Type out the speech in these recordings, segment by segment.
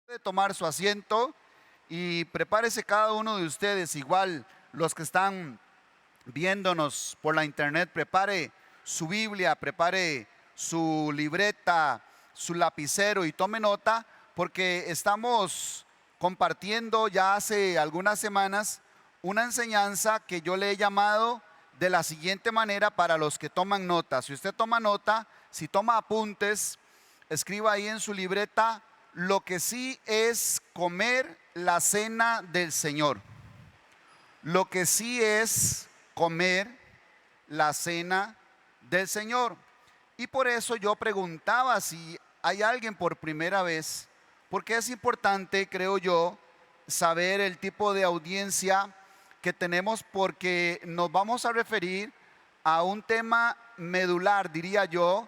Puede tomar su asiento y prepárese cada uno de ustedes, igual los que están viéndonos por la internet, prepare su Biblia, prepare su libreta, su lapicero y tome nota porque estamos compartiendo ya hace algunas semanas una enseñanza que yo le he llamado de la siguiente manera para los que toman nota. Si usted toma nota, si toma apuntes, escriba ahí en su libreta: lo que sí es comer la cena del Señor. Lo que sí es comer la cena del Señor. Y por eso yo preguntaba si hay alguien por primera vez, porque es importante, creo yo, saber el tipo de audiencia que tenemos, porque nos vamos a referir a un tema medular, diría yo,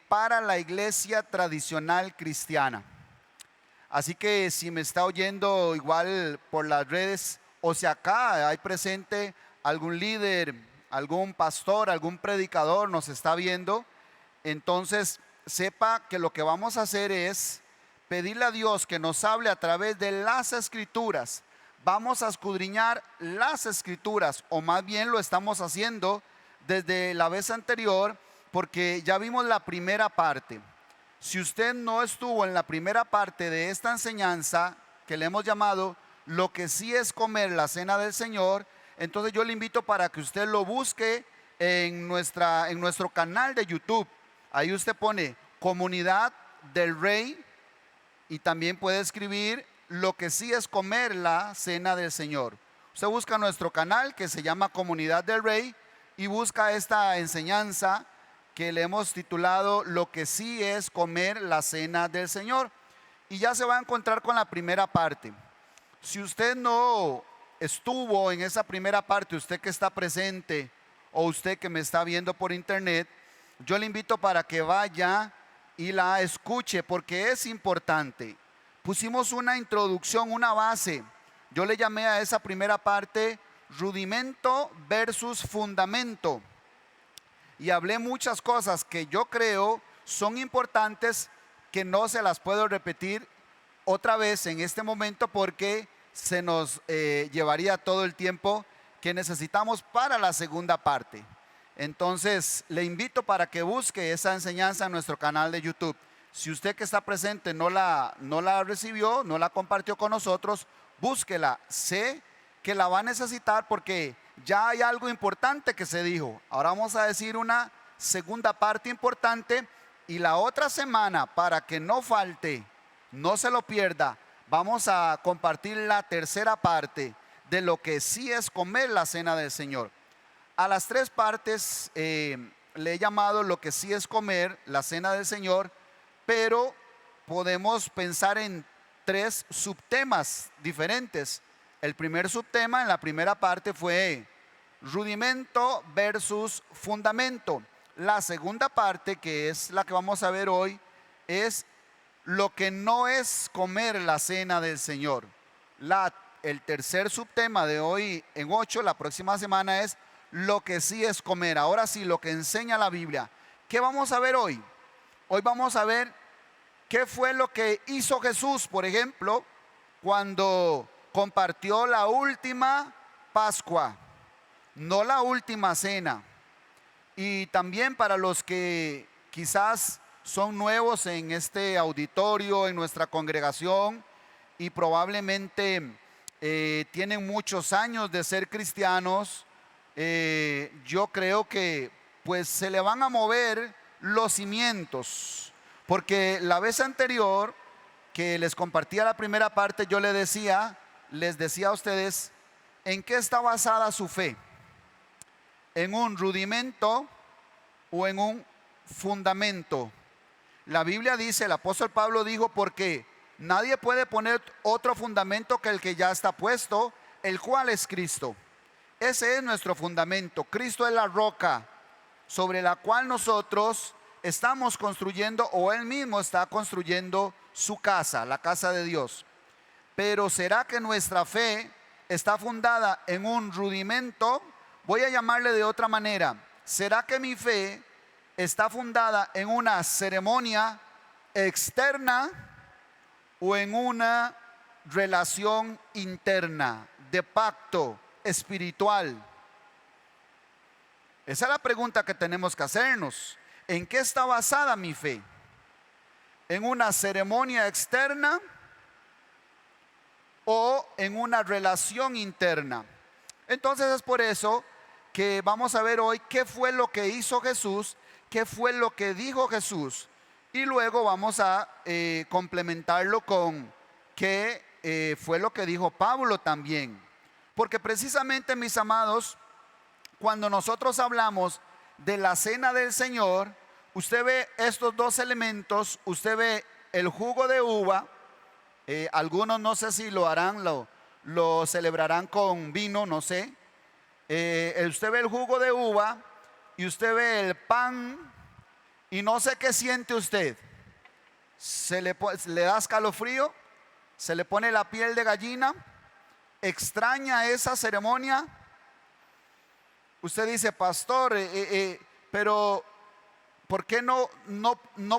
para la iglesia tradicional cristiana. Así que si me está oyendo igual por las redes, o si acá hay presente algún líder, algún pastor, algún predicador nos está viendo, entonces sepa que lo que vamos a hacer es pedirle a Dios que nos hable a través de las escrituras. Vamos a escudriñar las escrituras, o más bien lo estamos haciendo desde la vez anterior, porque ya vimos la primera parte. Si usted no estuvo en la primera parte de esta enseñanza que le hemos llamado lo que sí es comer la cena del Señor, entonces yo le invito para que usted lo busque en nuestro canal de YouTube. Ahí usted pone Comunidad del Rey y también puede escribir lo que sí es comer la cena del Señor. Usted busca nuestro canal que se llama Comunidad del Rey y busca esta enseñanza que le hemos titulado lo que sí es comer la cena del Señor, y ya se va a encontrar con la primera parte. Si usted no estuvo en esa primera parte, usted que está presente o usted que me está viendo por internet, yo le invito para que vaya y la escuche, porque es importante. Pusimos una introducción, una base. Yo le llamé a esa primera parte rudimento versus fundamento, y hablé muchas cosas que yo creo son importantes, que no se las puedo repetir otra vez en este momento porque se nos llevaría todo el tiempo que necesitamos para la segunda parte. Entonces le invito para que busque esa enseñanza en nuestro canal de YouTube. Si usted que está presente no la recibió, no la compartió con nosotros, búsquela. Sé que la va a necesitar porque ya hay algo importante que se dijo. Ahora vamos a decir una segunda parte importante, y la otra semana, para que no falte, no se lo pierda, vamos a compartir la tercera parte de lo que sí es comer la cena del Señor. A las tres partes le he llamado lo que sí es comer la cena del Señor, pero podemos pensar en tres subtemas diferentes. El primer subtema en la primera parte fue rudimento versus fundamento. La segunda parte, que es la que vamos a ver hoy, es lo que no es comer la cena del Señor. El tercer subtema de hoy en 8, la próxima semana, es lo que sí es comer. Ahora sí, lo que enseña la Biblia. ¿Qué vamos a ver hoy? Hoy vamos a ver qué fue lo que hizo Jesús, por ejemplo, cuando compartió la última Pascua, no la última cena. Y también para los que quizás son nuevos en este auditorio, en nuestra congregación, y probablemente tienen muchos años de ser cristianos, yo creo que pues se le van a mover los cimientos, porque la vez anterior que les compartía la primera parte, yo les decía a ustedes en qué está basada su fe: en un rudimento o en un fundamento. La Biblia dice, el apóstol Pablo dijo, porque nadie puede poner otro fundamento que el que ya está puesto, el cual es Cristo. Ese es nuestro fundamento. Cristo es la roca sobre la cual nosotros estamos construyendo, o Él mismo está construyendo su casa, la casa de Dios. Pero ¿será que nuestra fe está fundada en un rudimento? Voy a llamarle de otra manera. ¿Será que mi fe está fundada en una ceremonia externa o en una relación interna de pacto espiritual? Esa es la pregunta que tenemos que hacernos. ¿En qué está basada mi fe? ¿En una ceremonia externa o en una relación interna? Entonces es por eso que vamos a ver hoy qué fue lo que hizo Jesús, qué fue lo que dijo Jesús, y luego vamos a complementarlo con qué fue lo que dijo Pablo también. Porque precisamente, mis amados, cuando nosotros hablamos de la cena del Señor, usted ve estos dos elementos. Usted ve el jugo de uva. Algunos no sé si lo harán, lo celebrarán con vino, no sé. Usted ve el jugo de uva y usted ve el pan, y no sé qué siente usted. Le da escalofrío, se le pone la piel de gallina, extraña esa ceremonia. Usted dice, pastor, pero ¿por qué no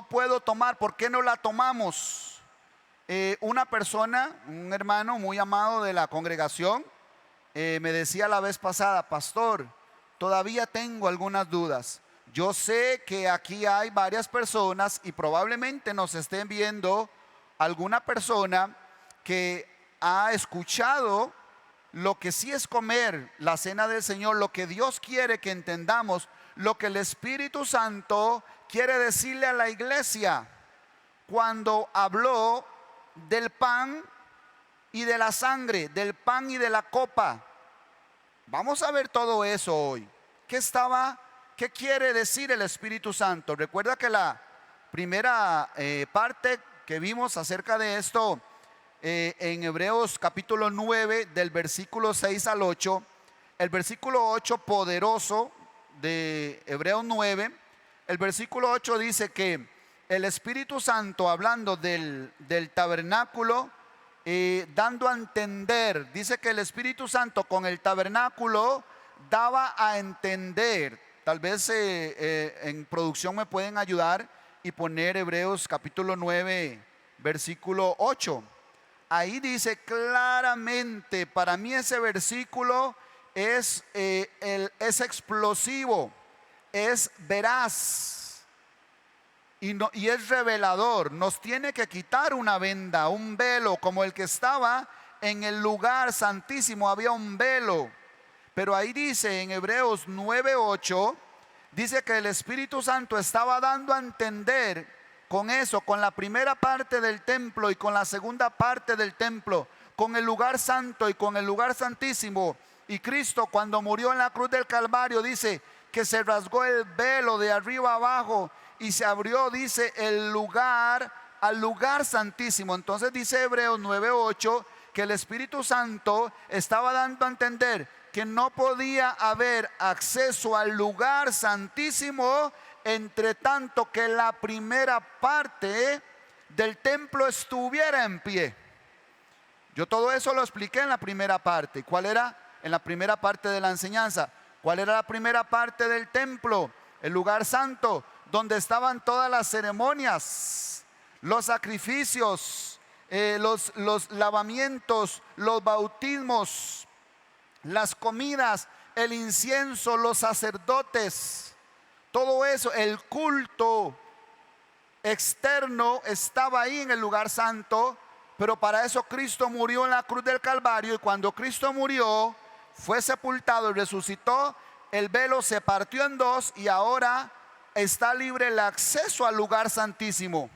puedo tomar? ¿Por qué no la tomamos? Una persona, un hermano muy amado de la congregación, me decía la vez pasada, pastor, todavía tengo algunas dudas. Yo sé que aquí hay varias personas y probablemente nos estén viendo alguna persona que ha escuchado lo que sí es comer la cena del Señor, lo que Dios quiere que entendamos, lo que el Espíritu Santo quiere decirle a la iglesia cuando habló del pan y de la sangre, del pan y de la copa. Vamos a ver todo eso hoy. ¿Qué quiere decir el Espíritu Santo? Recuerda que la primera parte que vimos acerca de esto en Hebreos capítulo 9, del versículo 6 al 8, el versículo 8 poderoso de Hebreos 9, el versículo 8 dice que el Espíritu Santo, hablando del tabernáculo, dando a entender, dice que el Espíritu Santo con el tabernáculo daba a entender. Tal vez en producción me pueden ayudar y poner Hebreos capítulo 9, versículo 8. Ahí dice claramente, para mí ese versículo es explosivo, es veraz y es revelador. Nos tiene que quitar una venda, un velo, como el que estaba en el lugar santísimo. Había un velo, pero ahí dice en Hebreos 9:8, dice que el Espíritu Santo estaba dando a entender con eso, con la primera parte del templo y con la segunda parte del templo, con el lugar santo y con el lugar santísimo. Y Cristo, cuando murió en la cruz del Calvario, dice que se rasgó el velo de arriba abajo y se abrió, dice, el lugar al lugar santísimo. Entonces dice Hebreos 9:8 que el Espíritu Santo estaba dando a entender que no podía haber acceso al lugar santísimo entre tanto que la primera parte del templo estuviera en pie. Yo todo eso lo expliqué en la primera parte. ¿Cuál era? En la primera parte de la enseñanza. ¿Cuál era la primera parte del templo? El lugar santo, donde estaban todas las ceremonias, los sacrificios, los lavamientos, los bautismos, las comidas, el incienso, los sacerdotes. Todo eso, el culto externo estaba ahí en el lugar santo, pero para eso Cristo murió en la cruz del Calvario. Y cuando Cristo murió, fue sepultado y resucitó, el velo se partió en dos y ahora está libre el acceso al lugar santísimo.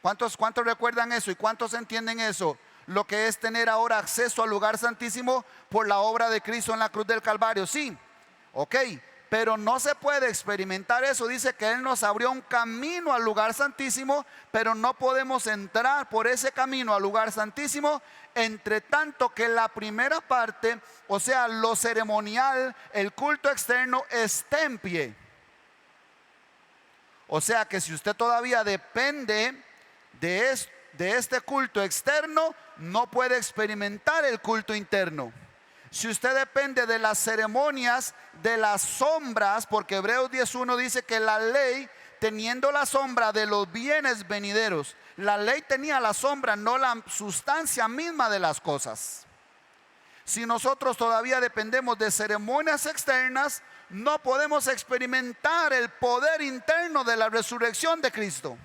¿Cuántos recuerdan eso y cuántos entienden eso? Lo que es tener ahora acceso al lugar santísimo por la obra de Cristo en la cruz del Calvario. Sí, ok. Pero no se puede experimentar eso. Dice que Él nos abrió un camino al lugar santísimo, pero no podemos entrar por ese camino al lugar santísimo entre tanto que la primera parte, o sea, lo ceremonial, el culto externo, esté en pie. O sea que si usted todavía depende de este culto externo, no puede experimentar el culto interno. Si usted depende de las ceremonias, de las sombras, porque Hebreos 10:1 dice que la ley teniendo la sombra de los bienes venideros. La ley tenía la sombra, no la sustancia misma de las cosas. Si nosotros todavía dependemos de ceremonias externas, no podemos experimentar el poder interno de la resurrección de Cristo.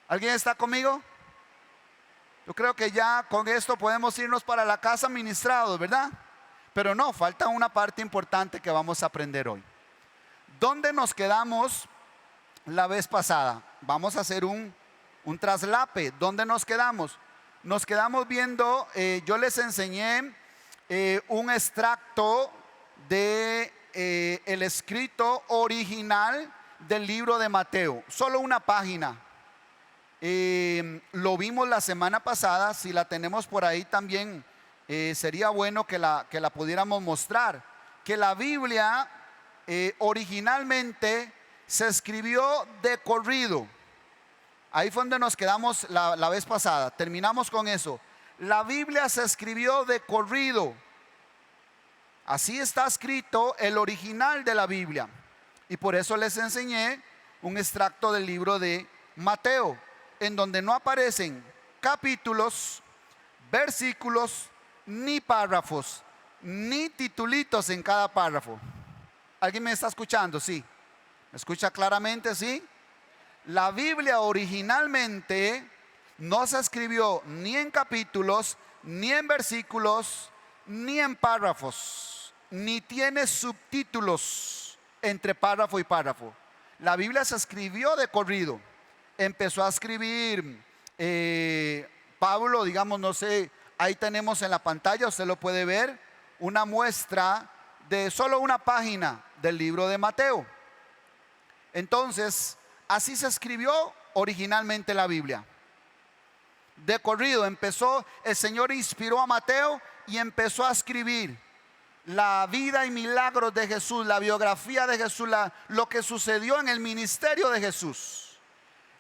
¿Alguien está conmigo? Yo creo que ya con esto podemos irnos para la casa ministrados, ¿verdad? Pero no, falta una parte importante que vamos a aprender hoy. ¿Dónde nos quedamos la vez pasada? Vamos a hacer un traslape. ¿Dónde nos quedamos? Nos quedamos viendo, yo les enseñé un extracto de el escrito original del libro de Mateo, solo una página. Lo vimos la semana pasada. Si la tenemos por ahí también, sería bueno que la pudiéramos mostrar. Que la Biblia originalmente se escribió de corrido. Ahí fue donde nos quedamos la vez pasada. Terminamos con eso. La Biblia se escribió de corrido. Así está escrito el original de la Biblia. Y por eso les enseñé un extracto del libro de Mateo, en donde no aparecen capítulos, versículos, ni párrafos, ni titulitos en cada párrafo. ¿Alguien me está escuchando? Sí. ¿Me escucha claramente? Sí. La Biblia originalmente no se escribió ni en capítulos, ni en versículos, ni en párrafos, ni tiene subtítulos entre párrafo y párrafo. La Biblia se escribió de corrido. Empezó a escribir Pablo, digamos, no sé, ahí tenemos en la pantalla, usted lo puede ver, una muestra de solo una página del libro de Mateo. Entonces, así se escribió originalmente la Biblia. De corrido empezó, el Señor inspiró a Mateo y empezó a escribir la vida y milagros de Jesús, la biografía de Jesús, lo que sucedió en el ministerio de Jesús.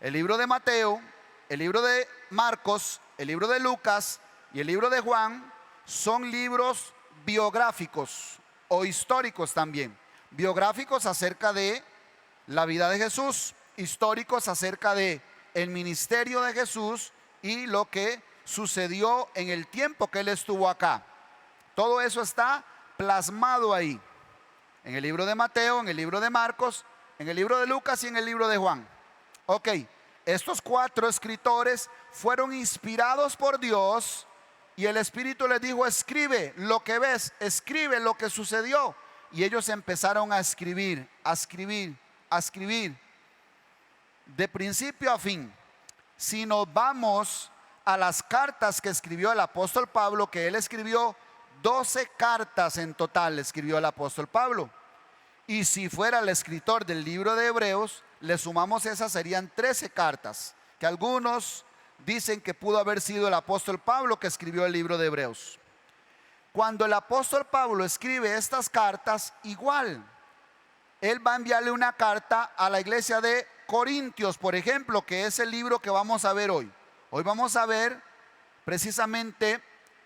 El libro de Mateo, el libro de Marcos, el libro de Lucas y el libro de Juan son libros biográficos o históricos también. Biográficos acerca de la vida de Jesús, históricos acerca de el ministerio de Jesús y lo que sucedió en el tiempo que Él estuvo acá. Todo eso está plasmado ahí, en el libro de Mateo, en el libro de Marcos, en el libro de Lucas y en el libro de Juan. Ok, estos 4 escritores fueron inspirados por Dios y el Espíritu les dijo: escribe lo que ves, escribe lo que sucedió. Y ellos empezaron a escribir, a escribir, a escribir, de principio a fin. Si nos vamos a las cartas que escribió el apóstol Pablo, que él escribió 12 cartas en total, escribió el apóstol Pablo. Y si fuera el escritor del libro de Hebreos, le sumamos esas, serían 13 cartas, que algunos dicen que pudo haber sido el apóstol Pablo que escribió el libro de Hebreos. Cuando el apóstol Pablo escribe estas cartas, igual, él va a enviarle una carta a la iglesia de Corintios, por ejemplo, que es el libro que vamos a ver hoy. Hoy vamos a ver precisamente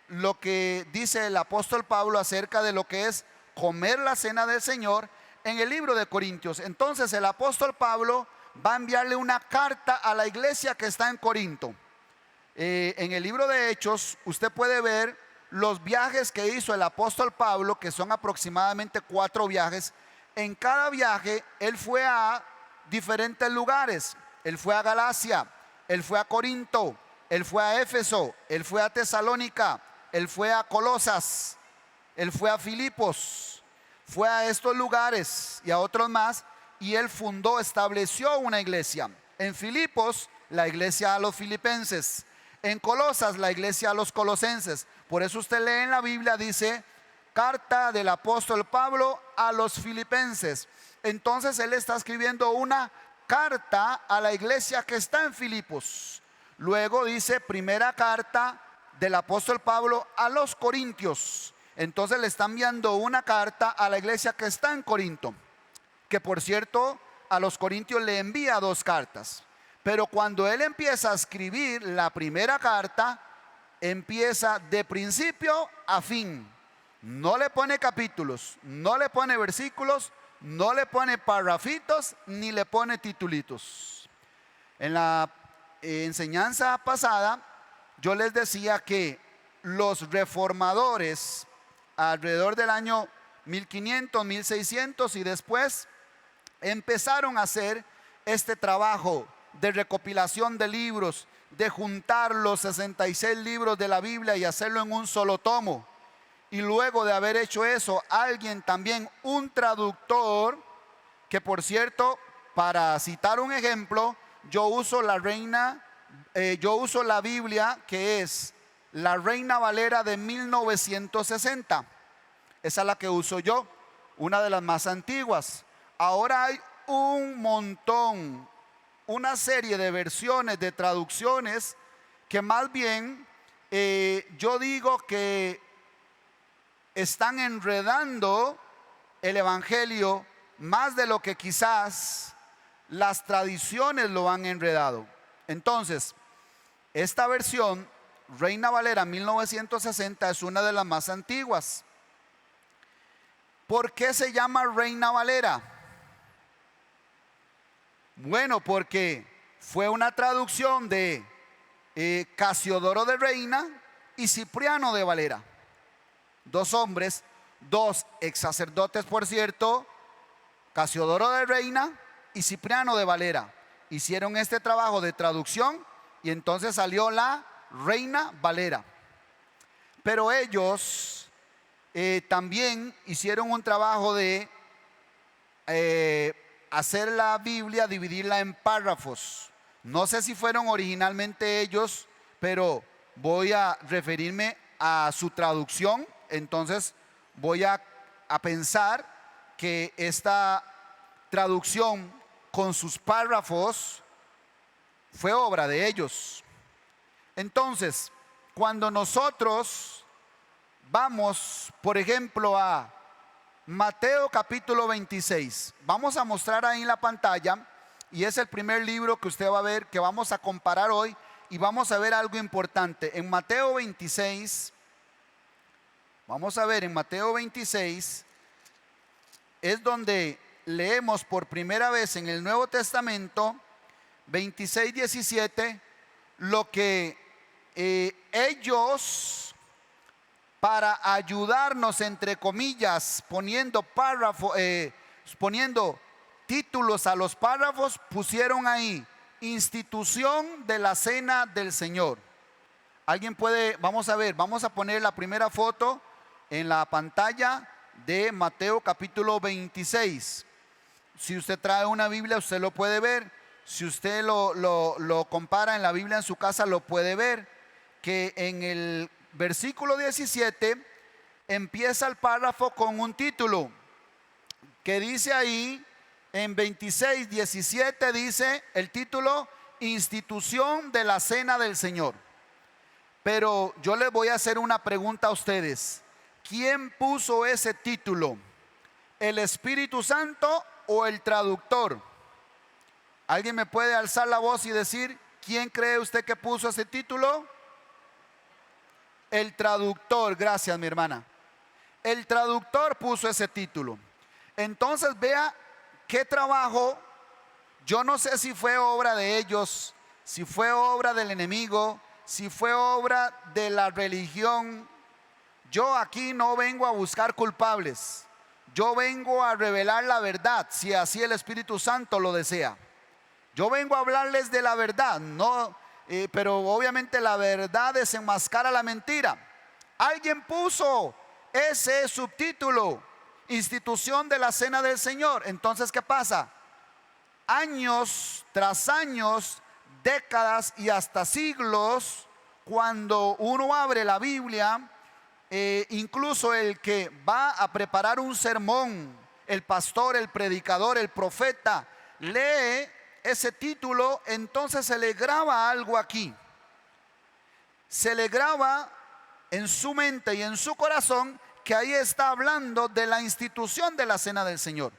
lo que dice el apóstol Pablo acerca de lo que es comer la cena del Señor en el libro de Corintios. Entonces el apóstol Pablo va a enviarle una carta a la iglesia que está en Corinto. En el libro de Hechos usted puede ver los viajes que hizo el apóstol Pablo, que son aproximadamente 4 viajes. En cada viaje él fue a diferentes lugares. Él fue a Galacia, él fue a Corinto, él fue a Éfeso, él fue a Tesalónica, él fue a Colosas, él fue a Filipos, fue a estos lugares y a otros más, y él fundó, estableció una iglesia. En Filipos, la iglesia a los filipenses. En Colosas, la iglesia a los colosenses. Por eso usted lee en la Biblia, dice carta del apóstol Pablo a los filipenses. Entonces él está escribiendo una carta a la iglesia que está en Filipos. Luego dice primera carta del apóstol Pablo a los corintios. Entonces le está enviando una carta a la iglesia que está en Corinto, que por cierto a los corintios le envía 2 cartas. Pero cuando él empieza a escribir la primera carta, empieza de principio a fin. No le pone capítulos, no le pone versículos, no le pone parrafitos ni le pone titulitos. En la enseñanza pasada yo les decía que los reformadores alrededor del año 1500, 1600 y después empezaron a hacer este trabajo de recopilación de libros, de juntar los 66 libros de la Biblia y hacerlo en un solo tomo. Y luego de haber hecho eso, alguien también, un traductor, que por cierto, para citar un ejemplo, yo uso la Biblia que es la Reina Valera de 1960. Esa es la que uso yo, una de las más antiguas. Ahora hay un montón, una serie de versiones, de traducciones, que más bien yo digo que están enredando el evangelio más de lo que quizás las tradiciones lo han enredado. Entonces, esta versión, Reina Valera 1960, es una de las más antiguas. ¿Por qué se llama Reina Valera? Bueno, porque fue una traducción de Casiodoro de Reina y Cipriano de Valera. Dos hombres, dos ex sacerdotes, por cierto, Casiodoro de Reina y Cipriano de Valera. Hicieron este trabajo de traducción y entonces salió la Reina Valera. Pero ellos también hicieron un trabajo de hacer la Biblia, dividirla en párrafos. No sé si fueron originalmente ellos, pero voy a referirme a su traducción. Entonces voy a pensar que esta traducción con sus párrafos fue obra de ellos. Entonces, cuando nosotros vamos, por ejemplo, a Mateo capítulo 26, vamos a mostrar ahí en la pantalla, y es el primer libro que usted va a ver, que vamos a comparar hoy, y vamos a ver algo importante. En Mateo 26, vamos a ver, en Mateo 26 es donde leemos por primera vez en el Nuevo Testamento, 26, 17, lo que ellos, para ayudarnos, entre comillas, poniendo títulos a los párrafos, pusieron ahí: institución de la cena del Señor. Alguien puede, vamos a ver, vamos a poner la primera foto en la pantalla de Mateo capítulo 26. Si usted trae una Biblia, usted lo puede ver. Si usted lo compara en la Biblia en su casa, lo puede ver, que en el versículo 17 empieza el párrafo con un título que dice ahí, en 26, 17 dice el título: institución de la cena del Señor. Pero yo les voy a hacer una pregunta a ustedes: ¿quién puso ese título? ¿El Espíritu Santo o el traductor? ¿Alguien me puede alzar la voz y decir quién cree usted que puso ese título? El traductor. Gracias, mi hermana. El traductor puso ese título. Entonces vea qué trabajo. Yo no sé si fue obra de ellos, si fue obra del enemigo, si fue obra de la religión. Yo aquí no vengo a buscar culpables. Yo vengo a revelar la verdad, si así el Espíritu Santo lo desea. Yo vengo a hablarles de la verdad, no, pero obviamente la verdad desenmascara la mentira. Alguien puso ese subtítulo: institución de la cena del Señor. Entonces, ¿qué pasa? Años tras años, décadas y hasta siglos, cuando uno abre la Biblia, incluso el que va a preparar un sermón, el pastor, el predicador, el profeta, lee ese título, entonces se le graba algo aquí. Se le graba en su mente y en su corazón que ahí está hablando de la institución de la cena del Señor.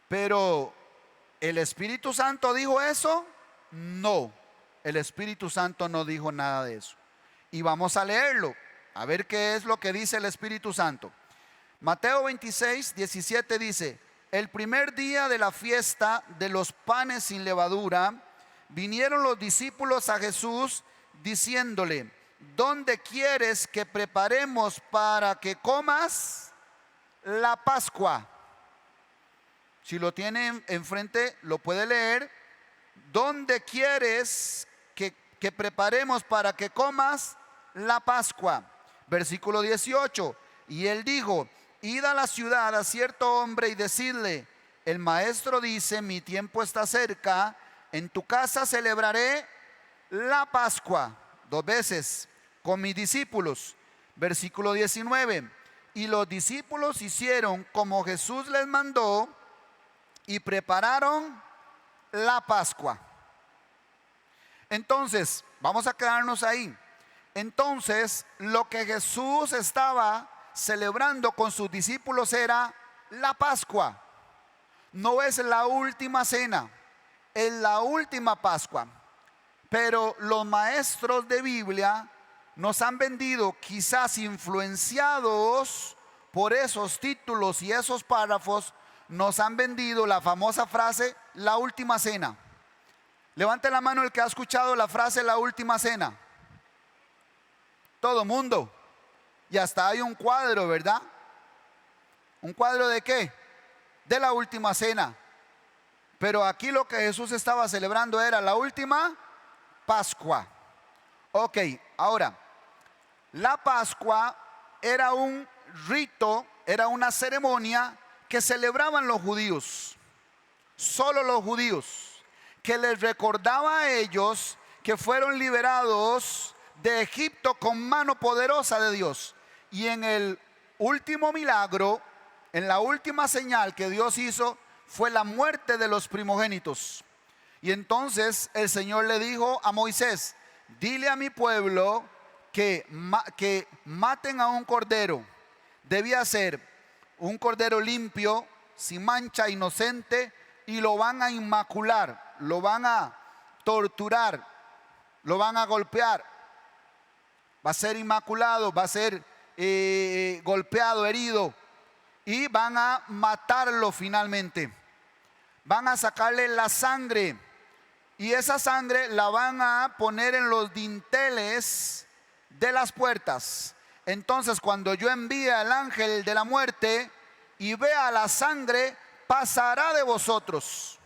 Pero ¿el Espíritu Santo dijo eso? No, el Espíritu Santo no dijo nada de eso. Y vamos a leerlo, a ver qué es lo que dice el Espíritu Santo. Mateo 26, 17 dice: el primer día de la fiesta de los panes sin levadura, vinieron los discípulos a Jesús diciéndole: ¿dónde quieres que preparemos para que comas la Pascua? Si lo tiene enfrente, lo puede leer. ¿Dónde quieres que preparemos para que comas la Pascua? Versículo 18. Y él dijo: id a la ciudad a cierto hombre y decidle: el maestro dice, mi tiempo está cerca, en tu casa celebraré la Pascua 2 veces con mis discípulos. Versículo 19. Y los discípulos hicieron como Jesús les mandó y prepararon la Pascua. Entonces, vamos a quedarnos ahí. Entonces, lo que Jesús estaba celebrando con sus discípulos era la Pascua. No es la última cena, es la última Pascua. Pero los maestros de Biblia nos han vendido, quizás influenciados por esos títulos y esos párrafos, nos han vendido la famosa frase, la última cena. Levante la mano el que ha escuchado la frase, la última cena. Todo mundo. Y hasta hay un cuadro, ¿verdad? ¿Un cuadro de qué? De la última cena. Pero aquí lo que Jesús estaba celebrando era la última Pascua. Ok, ahora, la Pascua era un rito, era una ceremonia que celebraban los judíos, solo los judíos, que les recordaba a ellos que fueron liberados de Egipto con mano poderosa de Dios. Y en el último milagro, en la última señal que Dios hizo, fue la muerte de los primogénitos. Y entonces el Señor le dijo a Moisés: dile a mi pueblo que maten a un cordero. Debía ser un cordero limpio, sin mancha, inocente, y lo van a inmacular, lo van a torturar, lo van a golpear. Va a ser inmaculado, va a ser golpeado, herido, y van a matarlo finalmente. Van a sacarle la sangre, y esa sangre la van a poner en los dinteles de las puertas. Entonces, cuando yo envíe al ángel de la muerte y vea la sangre, pasará de vosotros.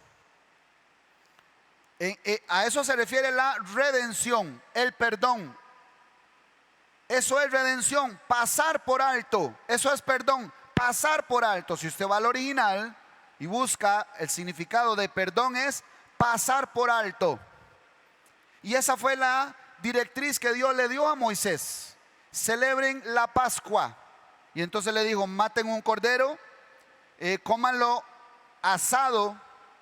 A eso se refiere la redención, el perdón. Eso es redención, pasar por alto. Eso es perdón, pasar por alto. Si usted va al original y busca el significado de perdón, es pasar por alto. Y esa fue la directriz que Dios le dio a Moisés: celebren la Pascua. Y entonces le dijo: maten un cordero, cómanlo asado,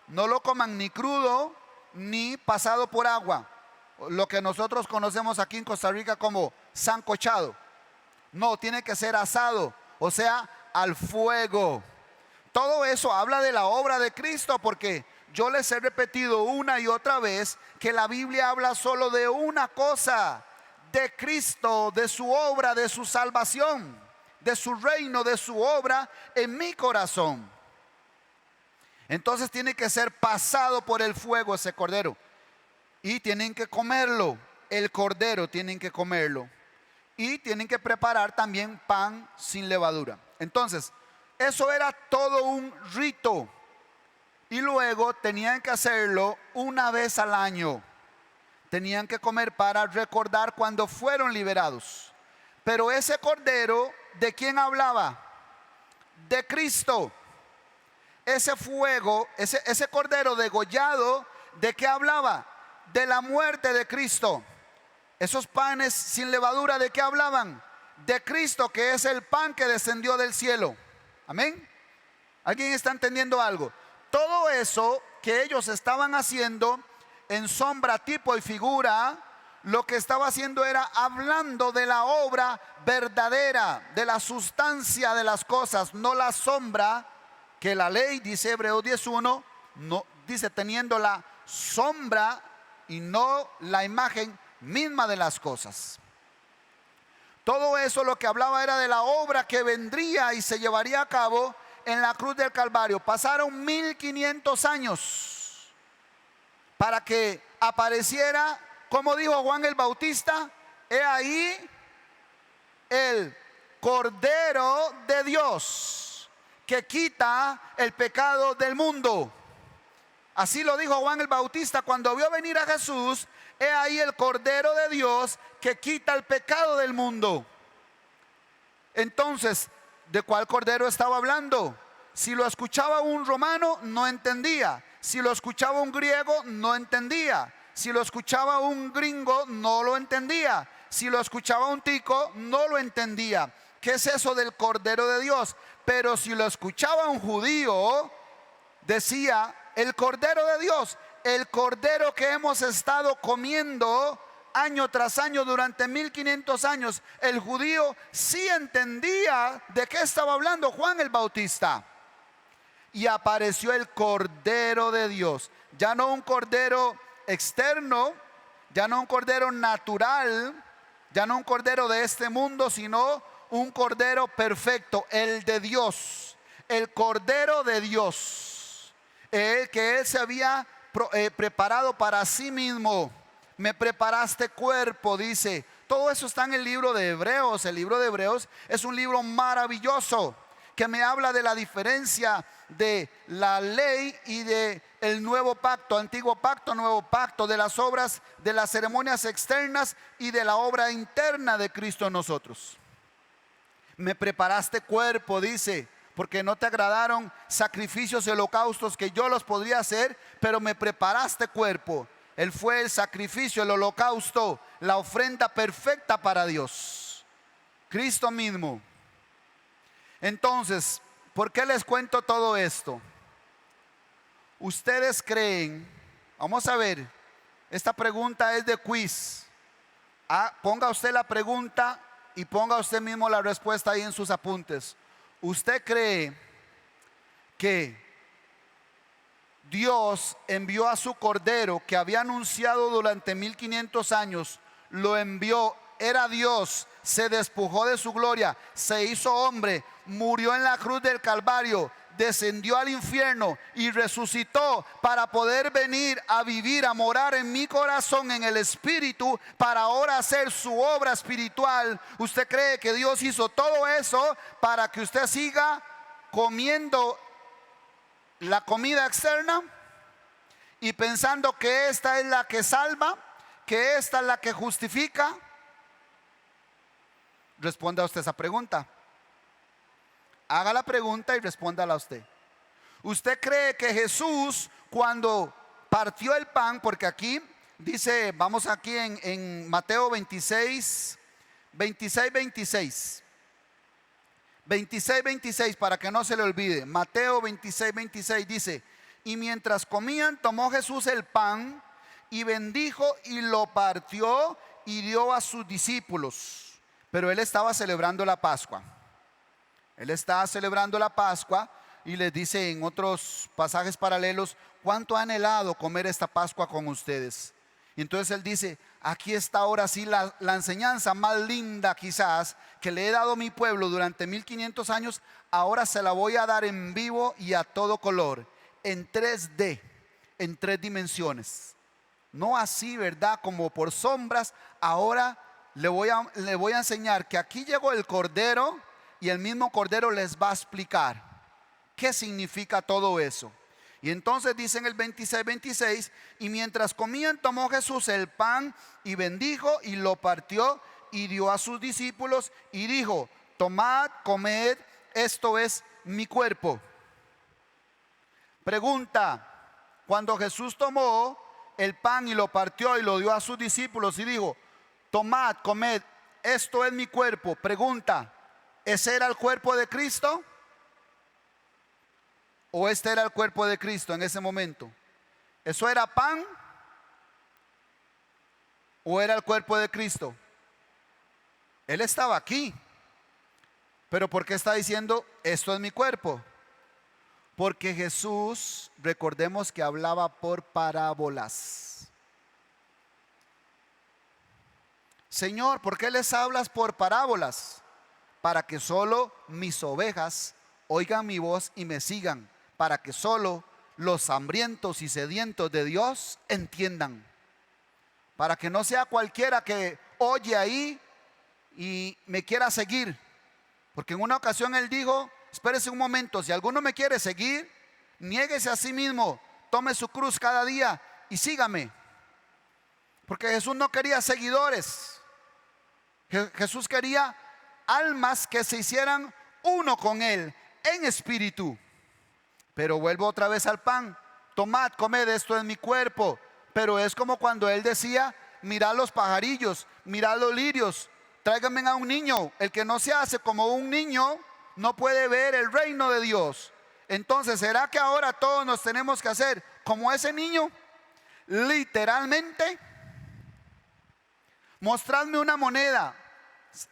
no lo coman ni crudo ni pasado por agua, lo que nosotros conocemos aquí en Costa Rica como sancochado. No, tiene que ser asado, o sea, al fuego. Todo eso habla de la obra de Cristo, porque yo les he repetido una y otra vez que la Biblia habla solo de una cosa: de Cristo, de su obra, de su salvación, de su reino, de su obra en mi corazón. Entonces tiene que ser pasado por el fuego ese cordero, y tienen que comerlo, el cordero tienen que comerlo, y tienen que preparar también pan sin levadura. Entonces, eso era todo un rito, y luego tenían que hacerlo una vez al año. Tenían que comer para recordar cuando fueron liberados. Pero ese cordero, ¿de quién hablaba? De Cristo. Ese fuego, ese cordero degollado, ¿de qué hablaba? De la muerte de Cristo. Esos panes sin levadura, ¿de qué hablaban? De Cristo, que es el pan que descendió del cielo. Amén. ¿Alguien está entendiendo algo? Todo eso que ellos estaban haciendo en sombra, tipo y figura, lo que estaba haciendo era hablando de la obra verdadera, de la sustancia de las cosas, no la sombra que la ley, dice Hebreos 10:1, no, dice teniendo la sombra y no la imagen misma de las cosas. Todo eso lo que hablaba era de la obra que vendría y se llevaría a cabo en la cruz del Calvario. Pasaron 1500 años para que apareciera, como dijo Juan el Bautista, he ahí el Cordero de Dios que quita el pecado del mundo. Así lo dijo Juan el Bautista cuando vio venir a Jesús. He ahí el Cordero de Dios que quita el pecado del mundo. Entonces, ¿de cuál cordero estaba hablando? Si lo escuchaba un romano, no entendía. Si lo escuchaba un griego, no entendía. Si lo escuchaba un gringo, no lo entendía. Si lo escuchaba un tico, no lo entendía. ¿Qué es eso del Cordero de Dios? Pero si lo escuchaba un judío, decía: el Cordero de Dios, el Cordero que hemos estado comiendo año tras año durante 1500 años. El judío sí entendía de qué estaba hablando Juan el Bautista. Y apareció el Cordero de Dios. Ya no un cordero externo, ya no un cordero natural, ya no un cordero de este mundo, sino un cordero perfecto, el de Dios, el Cordero de Dios, el que Él se había preparado para sí mismo. Me preparaste cuerpo, dice. Todo eso está en el libro de Hebreos. El libro de Hebreos es un libro maravilloso que me habla de la diferencia de la ley y de el nuevo pacto, antiguo pacto, nuevo pacto, de las obras, de las ceremonias externas y de la obra interna de Cristo en nosotros. Me preparaste cuerpo, dice, porque no te agradaron sacrificios y holocaustos que yo los podría hacer, pero me preparaste cuerpo. Él fue el sacrificio, el holocausto, la ofrenda perfecta para Dios, Cristo mismo. Entonces, ¿por qué les cuento todo esto? Ustedes creen, vamos a ver, esta pregunta es de quiz. Ponga usted la pregunta y ponga usted mismo la respuesta ahí en sus apuntes. ¿Usted cree que Dios envió a su Cordero que había anunciado durante 1500 años? Lo envió, era Dios, se despojó de su gloria, se hizo hombre, murió en la cruz del Calvario, descendió al infierno y resucitó para poder venir a vivir, a morar en mi corazón, en el Espíritu, para ahora hacer su obra espiritual. ¿Usted cree que Dios hizo todo eso para que usted siga comiendo la comida externa y pensando que esta es la que salva, que esta es la que justifica? Responda usted esa pregunta. Haga la pregunta y respóndala usted. ¿Usted cree que Jesús, cuando partió el pan, porque aquí dice, vamos aquí en Mateo 26, 26, para que no se le olvide? Mateo 26 dice: y mientras comían, tomó Jesús el pan y bendijo y lo partió y dio a sus discípulos. Pero él estaba celebrando la Pascua. Él estaba celebrando la Pascua y les dice en otros pasajes paralelos: ¿cuánto han anhelado comer esta Pascua con ustedes? Y entonces él dice: aquí está ahora sí la enseñanza más linda quizás que le he dado a mi pueblo durante 1500 años. Ahora se la voy a dar en vivo y a todo color, en 3D, en 3 dimensiones. No así, ¿verdad?, como por sombras. Ahora le voy a enseñar que aquí llegó el Cordero y el mismo Cordero les va a explicar qué significa todo eso. Y entonces dice en el 26, y mientras comían, tomó Jesús el pan y bendijo y lo partió y dio a sus discípulos y dijo: tomad, comed, esto es mi cuerpo. Pregunta: cuando Jesús tomó el pan y lo partió y lo dio a sus discípulos y dijo: tomad, comed, esto es mi cuerpo. Pregunta: ¿ese era el cuerpo de Cristo? ¿O este era el cuerpo de Cristo en ese momento? ¿Eso era pan? ¿O era el cuerpo de Cristo? Él estaba aquí. Pero ¿por qué está diciendo esto es mi cuerpo? Porque Jesús, recordemos que hablaba por parábolas. Señor, ¿por qué les hablas por parábolas? Para que solo mis ovejas oigan mi voz y me sigan, para que solo los hambrientos y sedientos de Dios entiendan, para que no sea cualquiera que oye ahí y me quiera seguir. Porque en una ocasión él dijo: espérese un momento, si alguno me quiere seguir, niéguese a sí mismo, tome su cruz cada día y sígame. Porque Jesús no quería seguidores, Jesús quería almas que se hicieran uno con él en espíritu. Pero vuelvo otra vez al pan: tomad, comed, esto es mi cuerpo. Pero es como cuando él decía: mirad los pajarillos, mirad los lirios, tráiganme a un niño. El que no se hace como un niño no puede ver el reino de Dios. Entonces, ¿será que ahora todos nos tenemos que hacer como ese niño? Literalmente. Mostradme una moneda.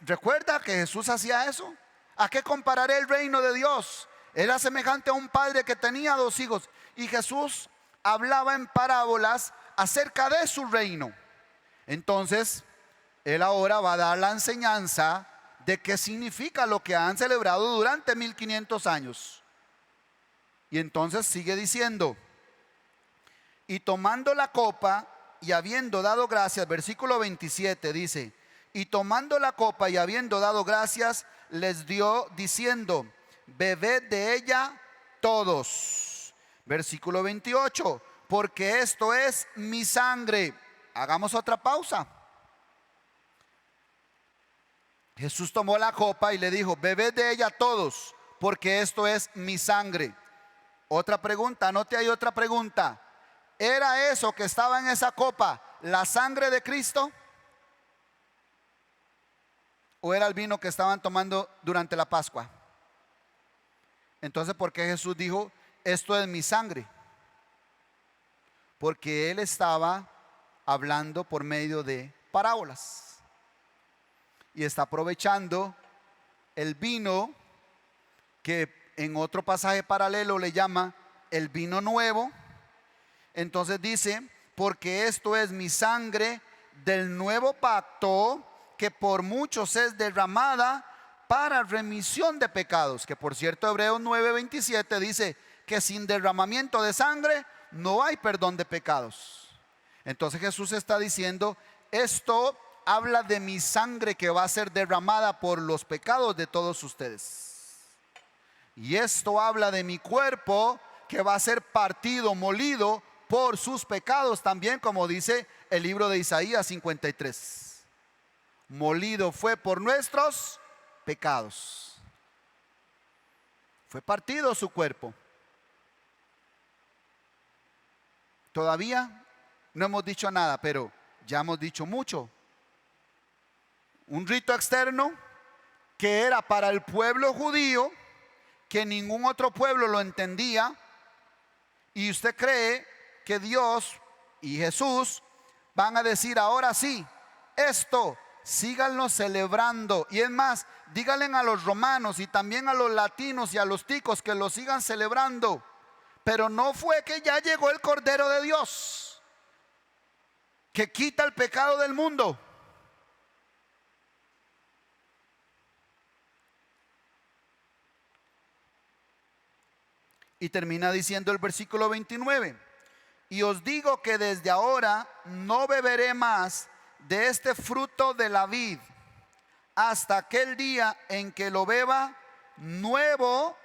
¿Recuerda que Jesús hacía eso? ¿A qué compararé el reino de Dios? Era semejante a un padre que tenía 2 hijos, y Jesús hablaba en parábolas acerca de su reino. Entonces, él ahora va a dar la enseñanza de qué significa lo que han celebrado durante 1500 años. Y entonces sigue diciendo: y tomando la copa y habiendo dado gracias, versículo 27 dice: y tomando la copa y habiendo dado gracias, les dio diciendo: bebed de ella todos. Versículo 28: porque esto es mi sangre. Hagamos otra pausa. Jesús tomó la copa y le dijo: bebed de ella todos, porque esto es mi sangre. Otra pregunta, anote ahí otra pregunta: ¿era eso que estaba en esa copa la sangre de Cristo? ¿O era el vino que estaban tomando durante la Pascua? Entonces, ¿por qué Jesús dijo: esto es mi sangre? Porque él estaba hablando por medio de parábolas y está aprovechando el vino, que en otro pasaje paralelo le llama el vino nuevo. Entonces dice: porque esto es mi sangre del nuevo pacto, que por muchos es derramada para remisión de pecados. Que por cierto, Hebreos 9:27 dice que sin derramamiento de sangre no hay perdón de pecados. Entonces Jesús está diciendo: esto habla de mi sangre que va a ser derramada por los pecados de todos ustedes. Y esto habla de mi cuerpo que va a ser partido, molido por sus pecados también, como dice el libro de Isaías 53. Molido fue por nuestros pecados. Fue partido su cuerpo. Todavía no hemos dicho nada, pero ya hemos dicho mucho. Un rito externo que era para el pueblo judío, que ningún otro pueblo lo entendía. Y usted cree que Dios y Jesús van a decir: ahora sí, esto síganlo celebrando. Y es más, díganle a los romanos y también a los latinos y a los ticos que lo sigan celebrando. Pero no fue que ya llegó el Cordero de Dios, que quita el pecado del mundo. Y termina diciendo el versículo 29: y os digo que desde ahora no beberé más de este fruto de la vid hasta aquel día en que lo beba nuevo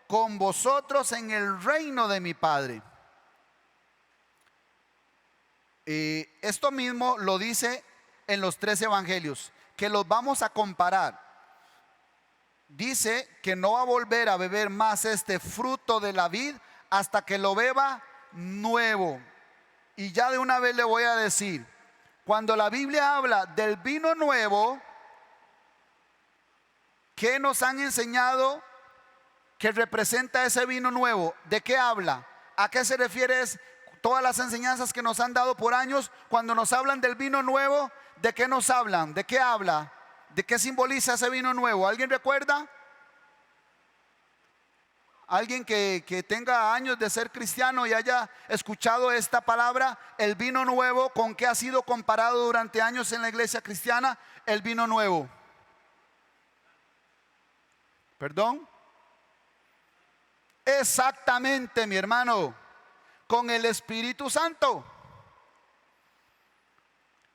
con vosotros en el reino de mi Padre. Esto mismo lo dice en los 3 evangelios, que los vamos a comparar. Dice que no va a volver a beber más este fruto de la vid hasta que lo beba nuevo. Y ya de una vez le voy a decir: cuando la Biblia habla del vino nuevo, ¿qué nos han enseñado que representa ese vino nuevo? ¿De qué habla? ¿A qué se refiere todas las enseñanzas que nos han dado por años? Cuando nos hablan del vino nuevo, ¿de qué nos hablan? ¿De qué habla? ¿De qué simboliza ese vino nuevo? ¿Alguien recuerda? Alguien que tenga años de ser cristiano y haya escuchado esta palabra, el vino nuevo, ¿con qué ha sido comparado durante años en la iglesia cristiana? El vino nuevo. ¿Perdón? Exactamente, mi hermano, con el Espíritu Santo.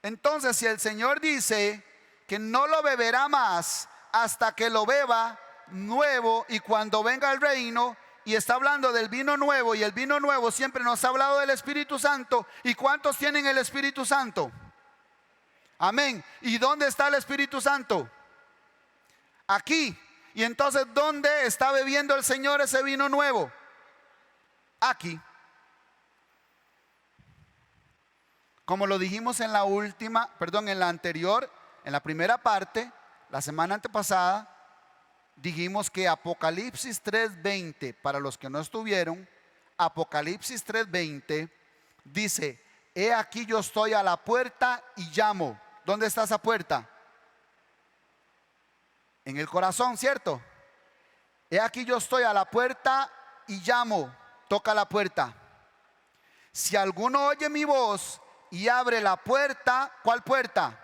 Entonces, si el Señor dice que no lo beberá más hasta que lo beba nuevo y cuando venga el reino, y está hablando del vino nuevo, y el vino nuevo siempre nos ha hablado del Espíritu Santo. ¿Y cuántos tienen el Espíritu Santo? Amén. ¿Y dónde está el Espíritu Santo? Aquí. Y entonces, ¿dónde está bebiendo el Señor ese vino nuevo? Aquí. Como lo dijimos en la anterior, en la primera parte, la semana antepasada, dijimos que Apocalipsis 3:20, para los que no estuvieron, Apocalipsis 3:20 dice: he aquí yo estoy a la puerta y llamo. ¿Dónde está esa puerta? En el corazón, ¿cierto? He aquí yo estoy a la puerta y llamo. Toca la puerta. Si alguno oye mi voz y abre la puerta, ¿cuál puerta?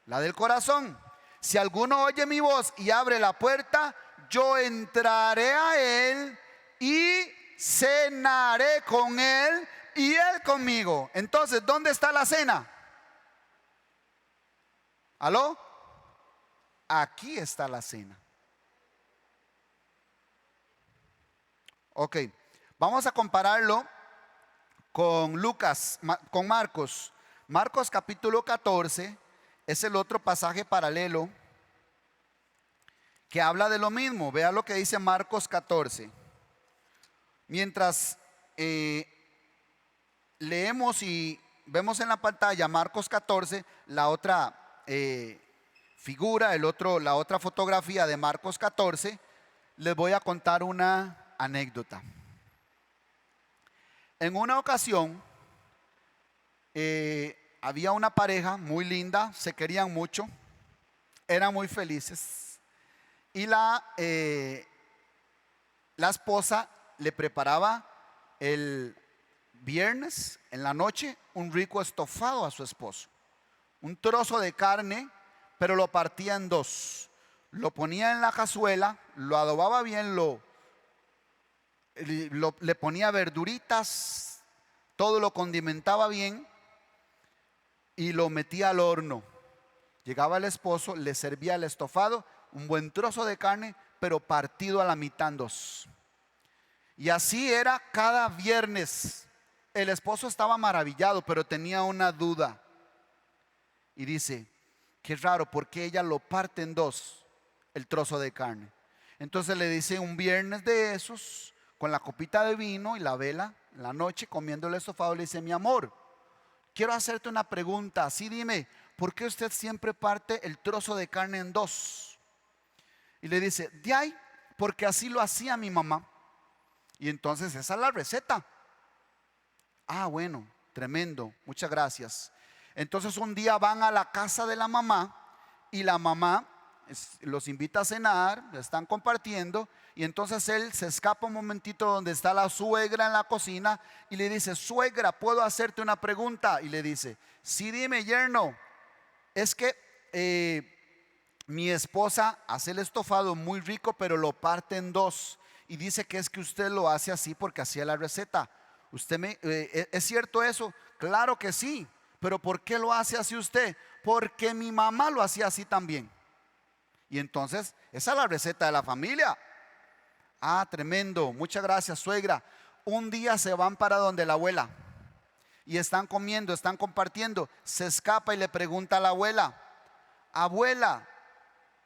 La del corazón. Si alguno oye mi voz y abre la puerta, yo entraré a él y cenaré con él y él conmigo. Entonces, ¿dónde está la cena? ¿Aló? Aquí está la cena. Ok, vamos a compararlo con con Marcos. Marcos capítulo 14 es el otro pasaje paralelo que habla de lo mismo. Vea lo que dice Marcos 14. Mientras leemos y vemos en la pantalla Marcos 14, la otra figura, la otra fotografía de Marcos 14, les voy a contar una anécdota. En una ocasión había una pareja muy linda, se querían mucho, eran muy felices, y la esposa le preparaba el viernes en la noche un rico estofado a su esposo, un trozo de carne, pero lo partía en dos, lo ponía en la cazuela, lo adobaba bien, le ponía verduritas, todo lo condimentaba bien y lo metía al horno. Llegaba el esposo, le servía el estofado, un buen trozo de carne, pero partido a la mitad en dos. Y así era cada viernes. El esposo estaba maravillado, pero tenía una duda. Y dice: qué raro, porque ella lo parte en dos, el trozo de carne. Entonces le dice un viernes de esos, con la copita de vino y la vela, en la noche comiendo el estofado, le dice: mi amor, quiero hacerte una pregunta. Así dime, ¿por qué usted siempre parte el trozo de carne en dos? Y le dice: de ahí, porque así lo hacía mi mamá. Y entonces esa es la receta. Ah, bueno, tremendo, muchas gracias. Entonces un día van a la casa de la mamá y la mamá los invita a cenar, están compartiendo, y entonces él se escapa un momentito donde está la suegra en la cocina y le dice: suegra, ¿puedo hacerte una pregunta? Y le dice: sí, dime, yerno. Es que mi esposa hace el estofado muy rico, pero lo parte en dos, y dice que es que usted lo hace así porque hacía la receta. ¿Es cierto eso? Claro que sí. Pero ¿por qué lo hace así usted? Porque mi mamá lo hacía así también. Y entonces esa es la receta de la familia. Ah, tremendo, muchas gracias, suegra. Un día se van para donde la abuela y están comiendo, están compartiendo. Se escapa y le pregunta a la abuela: abuela,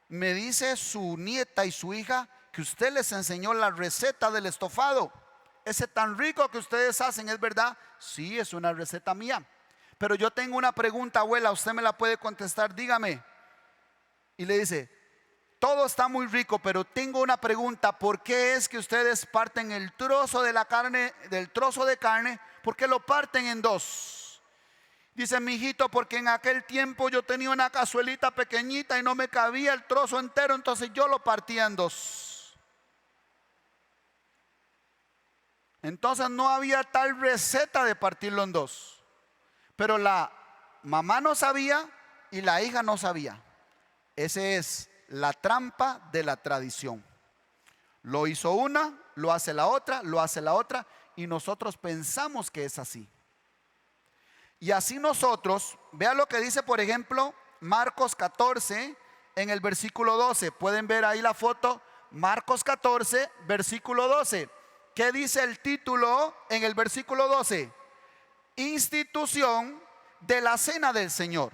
me dice su nieta y su hija que usted les enseñó la receta del estofado, ese tan rico que ustedes hacen, ¿es verdad? Sí, es una receta mía. Pero yo tengo una pregunta, abuela, usted me la puede contestar, dígame. Y le dice: todo está muy rico, pero tengo una pregunta. ¿Por qué es que ustedes parten el trozo de la carne, del trozo de carne? ¿Por qué lo parten en dos? Dice: mi hijito, porque en aquel tiempo yo tenía una cazuelita pequeñita y no me cabía el trozo entero, entonces yo lo partía en dos. Entonces no había tal receta de partirlo en dos. Pero la mamá no sabía y la hija no sabía. Esa es la trampa de la tradición. Lo hizo una, lo hace la otra, lo hace la otra, y nosotros pensamos que es así. Y así nosotros, vea lo que dice por ejemplo Marcos 14 en el versículo 12. Pueden ver ahí la foto, Marcos 14, versículo 12. ¿Qué dice el título en el versículo 12? Institución de la cena del Señor.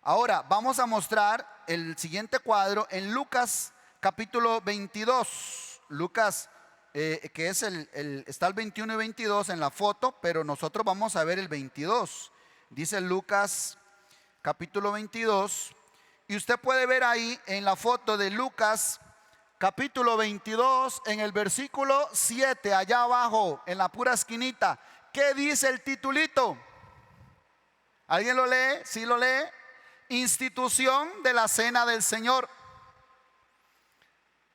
Ahora vamos a mostrar el siguiente cuadro en Lucas capítulo 22. Lucas, que es está el 21 y 22 en la foto, pero nosotros vamos a ver el 22. Dice Lucas capítulo 22. Y usted puede ver ahí en la foto de Lucas capítulo 22, en el versículo 7, allá abajo, en la pura esquinita. ¿Qué dice el titulito? ¿Alguien lo lee? ¿Sí lo lee? Institución de la cena del Señor.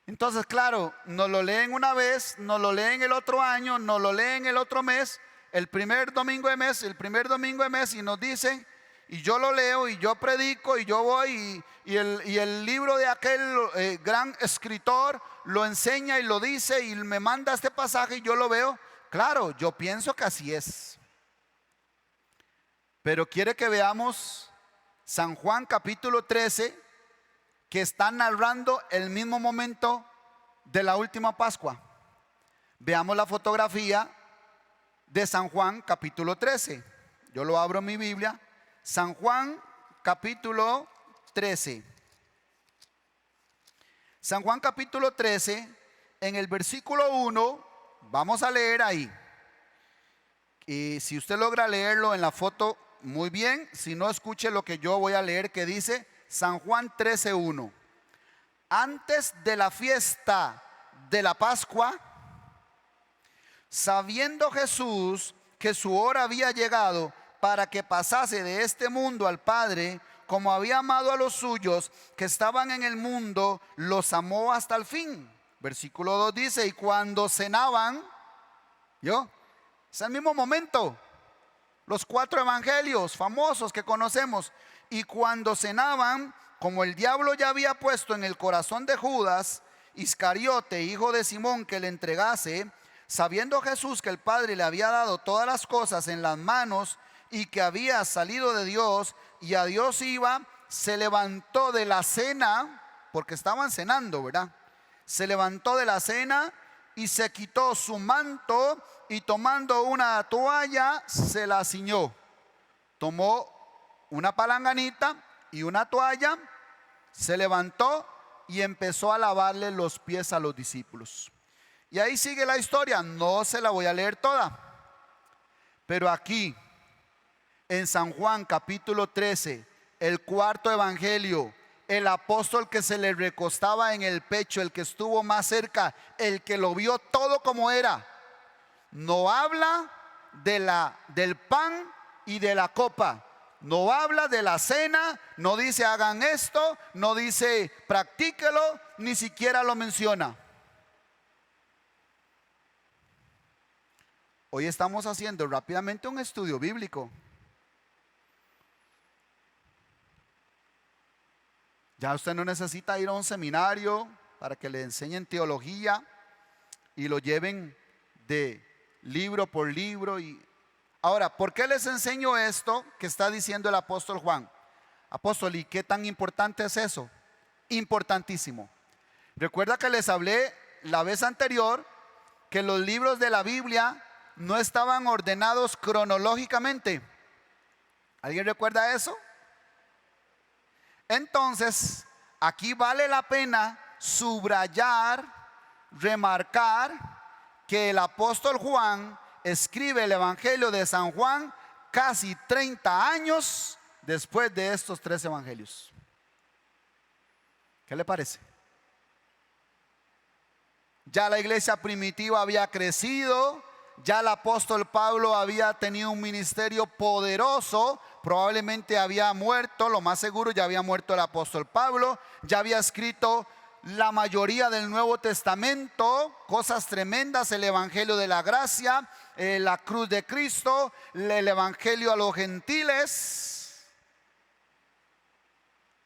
Entonces, claro, nos lo leen una vez, nos lo leen el otro año, nos lo leen el otro mes, el primer domingo de mes, y nos dicen, y yo lo leo, y yo predico, y yo voy, y el libro de aquel gran escritor lo enseña y lo dice, y me manda este pasaje y yo lo veo. Claro, yo pienso que así es. Pero quiere que veamos San Juan capítulo 13, que está narrando el mismo momento de la última Pascua. Veamos la fotografía de San Juan capítulo 13. Yo lo abro en mi Biblia. San Juan capítulo 13. San Juan capítulo 13, en el versículo 1, vamos a leer ahí. Y si usted logra leerlo en la foto, muy bien. Si no, escuche lo que yo voy a leer, que dice San Juan 13:1. Antes de la fiesta de la Pascua, sabiendo Jesús que su hora había llegado para que pasase de este mundo al Padre, como había amado a los suyos que estaban en el mundo, los amó hasta el fin. Versículo 2 dice, y cuando cenaban, es el mismo momento, los 4 evangelios famosos que conocemos, y cuando cenaban, como el diablo ya había puesto en el corazón de Judas Iscariote, hijo de Simón, que le entregase, sabiendo Jesús que el Padre le había dado todas las cosas en las manos y que había salido de Dios y a Dios iba, se levantó de la cena, porque estaban cenando, ¿verdad? Se levantó de la cena y se quitó su manto y tomando una toalla se la ciñó. Tomó una palanganita y una toalla, se levantó y empezó a lavarle los pies a los discípulos. Y ahí sigue la historia, no se la voy a leer toda, pero aquí en San Juan capítulo 13, el cuarto evangelio, el apóstol que se le recostaba en el pecho, el que estuvo más cerca, el que lo vio todo como era, no habla del pan y de la copa, no habla de la cena, no dice hagan esto, no dice practíquelo, ni siquiera lo menciona. Hoy estamos haciendo rápidamente un estudio bíblico. Ya usted no necesita ir a un seminario para que le enseñen teología y lo lleven de libro por libro. Ahora, ¿por qué les enseño esto que está diciendo el apóstol Juan? Apóstol, ¿y qué tan importante es eso? Importantísimo. Recuerda que les hablé la vez anterior que los libros de la Biblia no estaban ordenados cronológicamente. ¿Alguien recuerda eso? Entonces, aquí vale la pena subrayar, remarcar que el apóstol Juan escribe el Evangelio de San Juan casi 30 años después de estos 3 evangelios. ¿Qué le parece? Ya la iglesia primitiva había crecido, ya el apóstol Pablo había tenido un ministerio poderoso, probablemente había muerto, lo más seguro ya había muerto el apóstol Pablo, ya había escrito la mayoría del Nuevo Testamento, cosas tremendas, el Evangelio de la Gracia, la cruz de Cristo, el Evangelio a los gentiles.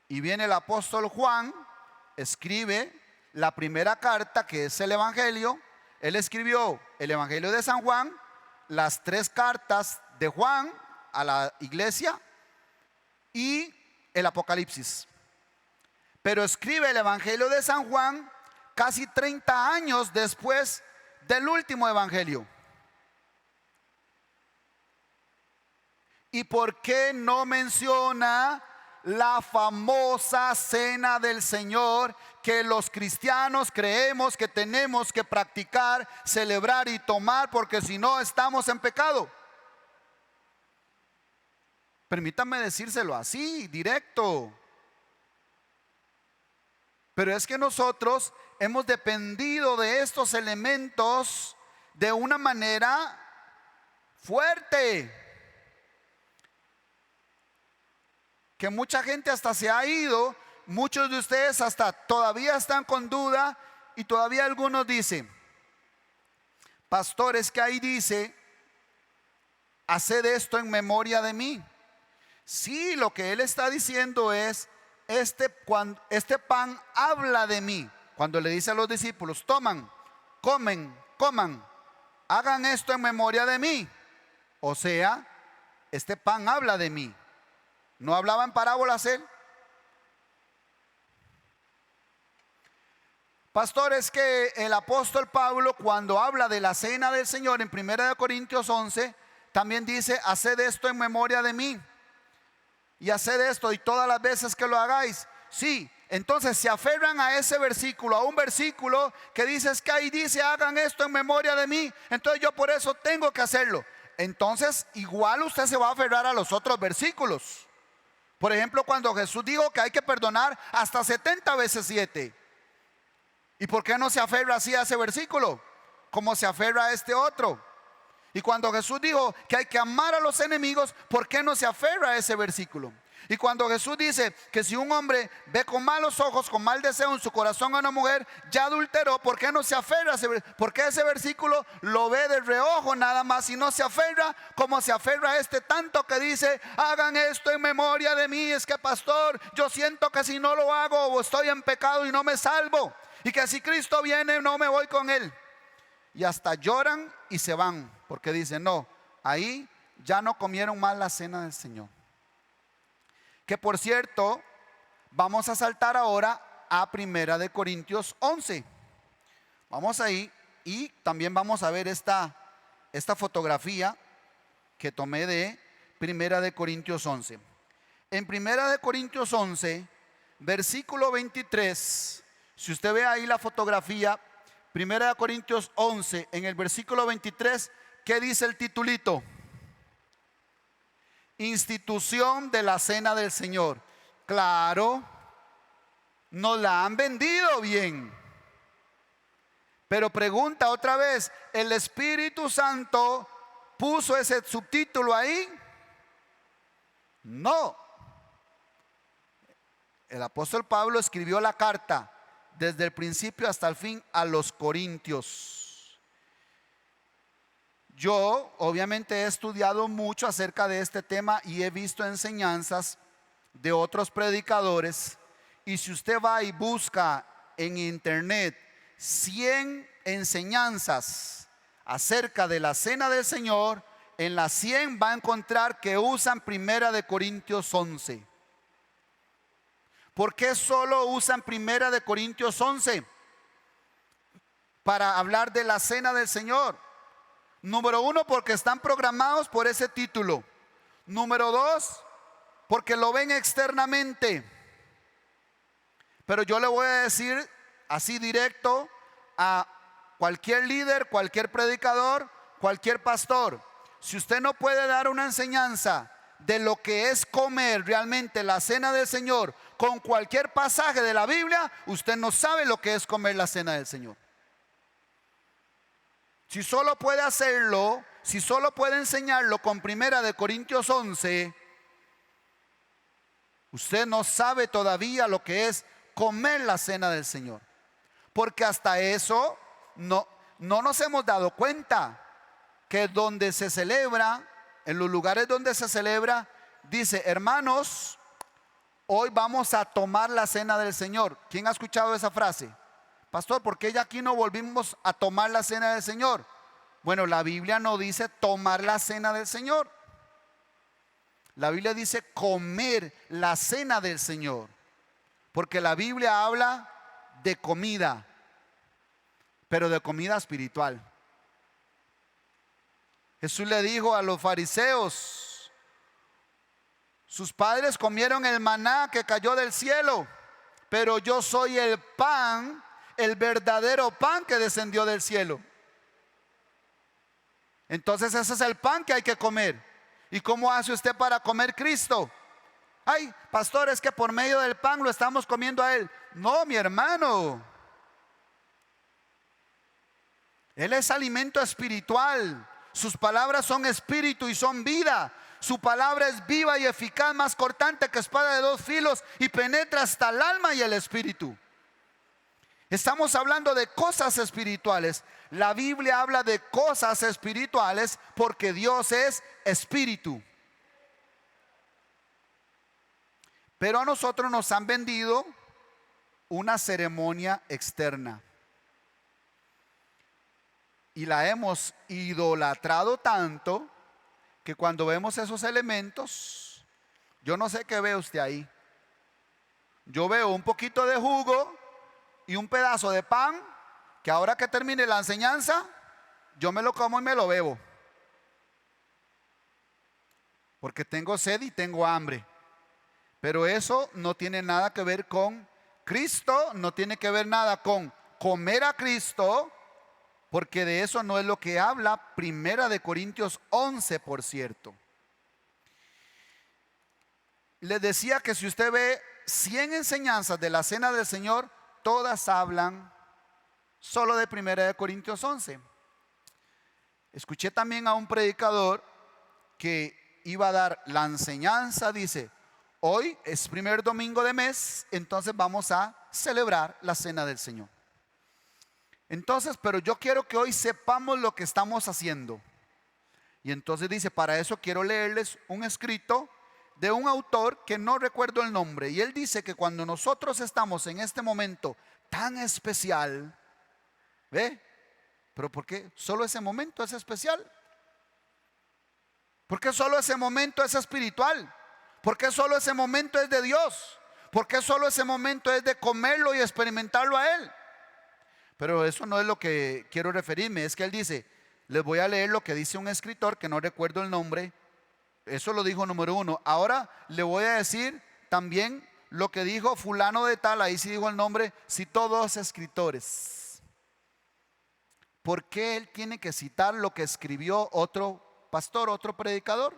Y viene el apóstol Juan, escribe la primera carta, que es el Evangelio. Él escribió el Evangelio de San Juan, las 3 cartas de Juan a la iglesia y el Apocalipsis. Pero escribe el Evangelio de San Juan casi 30 años después del último Evangelio. ¿Y por qué no menciona la famosa cena del Señor que los cristianos creemos que tenemos que practicar, celebrar y tomar, porque si no estamos en pecado? Permítanme decírselo así, directo. Pero es que nosotros hemos dependido de estos elementos de una manera fuerte, que mucha gente hasta se ha ido. Muchos de ustedes hasta todavía están con duda, y todavía algunos dicen: pastor, es que ahí dice, haced esto en memoria de mí. Sí, lo que él está diciendo es, este pan habla de mí. Cuando le dice a los discípulos: coman, hagan esto en memoria de mí. O sea, este pan habla de mí. ¿No hablaba en parábolas él? Pastor, es que el apóstol Pablo, cuando habla de la cena del Señor en 1 Corintios 11, también dice: haced esto en memoria de mí, y haced esto y todas las veces que lo hagáis. Sí, entonces se aferran a ese versículo, a un versículo que dice, es que ahí dice, hagan esto en memoria de mí, entonces yo por eso tengo que hacerlo. Entonces igual usted se va a aferrar a los otros versículos. Por ejemplo, cuando Jesús dijo que hay que perdonar hasta 70 veces 7. ¿Y por qué no se aferra así a ese versículo, como se aferra a este otro? Y cuando Jesús dijo que hay que amar a los enemigos, ¿por qué no se aferra a ese versículo? Y cuando Jesús dice que si un hombre ve con malos ojos, con mal deseo en su corazón a una mujer, ya adulteró, ¿por qué no se aferra a ese versículo? Porque ese versículo lo ve de reojo nada más y no se aferra como se aferra a este tanto que dice, hagan esto en memoria de mí. Es que pastor, yo siento que si no lo hago o estoy en pecado y no me salvo, y que si Cristo viene no me voy con él. Y hasta lloran y se van, porque dicen, no, ahí ya no comieron más la cena del Señor. Que por cierto, vamos a saltar ahora a 1 Corintios 11. Vamos ahí y también vamos a ver esta fotografía que tomé de 1 Corintios 11. En 1 Corintios 11, versículo 23, si usted ve ahí la fotografía, 1 Corintios 11, en el versículo 23, ¿qué dice el titulito? Institución de la cena del Señor. Claro, nos la han vendido bien. Pero pregunta otra vez, ¿el Espíritu Santo puso ese subtítulo ahí? No. El apóstol Pablo escribió la carta desde el principio hasta el fin a los corintios. Yo obviamente he estudiado mucho acerca de este tema y he visto enseñanzas de otros predicadores. Y si usted va y busca en internet 100 enseñanzas acerca de la cena del Señor, en las 100 va a encontrar que usan 1 Corintios 11. ¿Por qué solo usan 1 Corintios 11 para hablar de la cena del Señor? Número 1, porque están programados por ese título. Número 2, porque lo ven externamente. Pero yo le voy a decir así directo a cualquier líder, cualquier predicador, cualquier pastor: si usted no puede dar una enseñanza de lo que es comer realmente la cena del Señor con cualquier pasaje de la Biblia, usted no sabe lo que es comer la cena del Señor. Si solo puede hacerlo, si solo puede enseñarlo con 1 Corintios 11, usted no sabe todavía lo que es comer la cena del Señor. Porque hasta eso no nos hemos dado cuenta que donde se celebra, en los lugares donde se celebra, dice: hermanos, hoy vamos a tomar la cena del Señor. ¿Quién ha escuchado esa frase? Pastor, ¿por qué ya aquí no volvimos a tomar la cena del Señor? Bueno, la Biblia no dice tomar la cena del Señor. La Biblia dice comer la cena del Señor. Porque la Biblia habla de comida, pero de comida espiritual. Jesús le dijo a los fariseos: sus padres comieron el maná que cayó del cielo, pero yo soy el pan, el verdadero pan que descendió del cielo. Entonces ese es el pan que hay que comer. ¿Y cómo hace usted para comer Cristo? Ay, pastor, es que por medio del pan lo estamos comiendo a Él. No, mi hermano. Él es alimento espiritual. Sus palabras son espíritu y son vida. Su palabra es viva y eficaz, más cortante que espada de dos filos, y penetra hasta el alma y el espíritu. Estamos hablando de cosas espirituales. La Biblia habla de cosas espirituales porque Dios es espíritu. Pero a nosotros nos han vendido una ceremonia externa. Y la hemos idolatrado tanto que cuando vemos esos elementos, yo no sé qué ve usted ahí. Yo veo un poquito de jugo y un pedazo de pan que ahora que termine la enseñanza, yo me lo como y me lo bebo. Porque tengo sed y tengo hambre. Pero eso no tiene nada que ver con Cristo, no tiene que ver nada con comer a Cristo, porque de eso no es lo que habla Primera de Corintios 11, por cierto. Les decía que si usted ve 100 enseñanzas de la cena del Señor, todas hablan solo de Primera de Corintios 11. Escuché también a un predicador que iba a dar la enseñanza, dice: hoy es primer domingo de mes, entonces vamos a celebrar la cena del Señor. Entonces, pero yo quiero que hoy sepamos lo que estamos haciendo. Y entonces dice: para eso quiero leerles un escrito de un autor que no recuerdo el nombre. Y él dice que cuando nosotros estamos en este momento tan especial, ¿ve? ¿Pero por qué solo ese momento es especial? ¿Por qué solo ese momento es espiritual? ¿Por qué solo ese momento es de Dios? ¿Por qué solo ese momento es de comerlo y experimentarlo a Él? Pero eso no es lo que quiero referirme. Es que él dice, les voy a leer lo que dice un escritor que no recuerdo el nombre. Eso lo dijo número 1. Ahora le voy a decir también lo que dijo fulano de tal. Ahí sí dijo el nombre. Citó 2 escritores. ¿Por qué él tiene que citar lo que escribió otro pastor, otro predicador?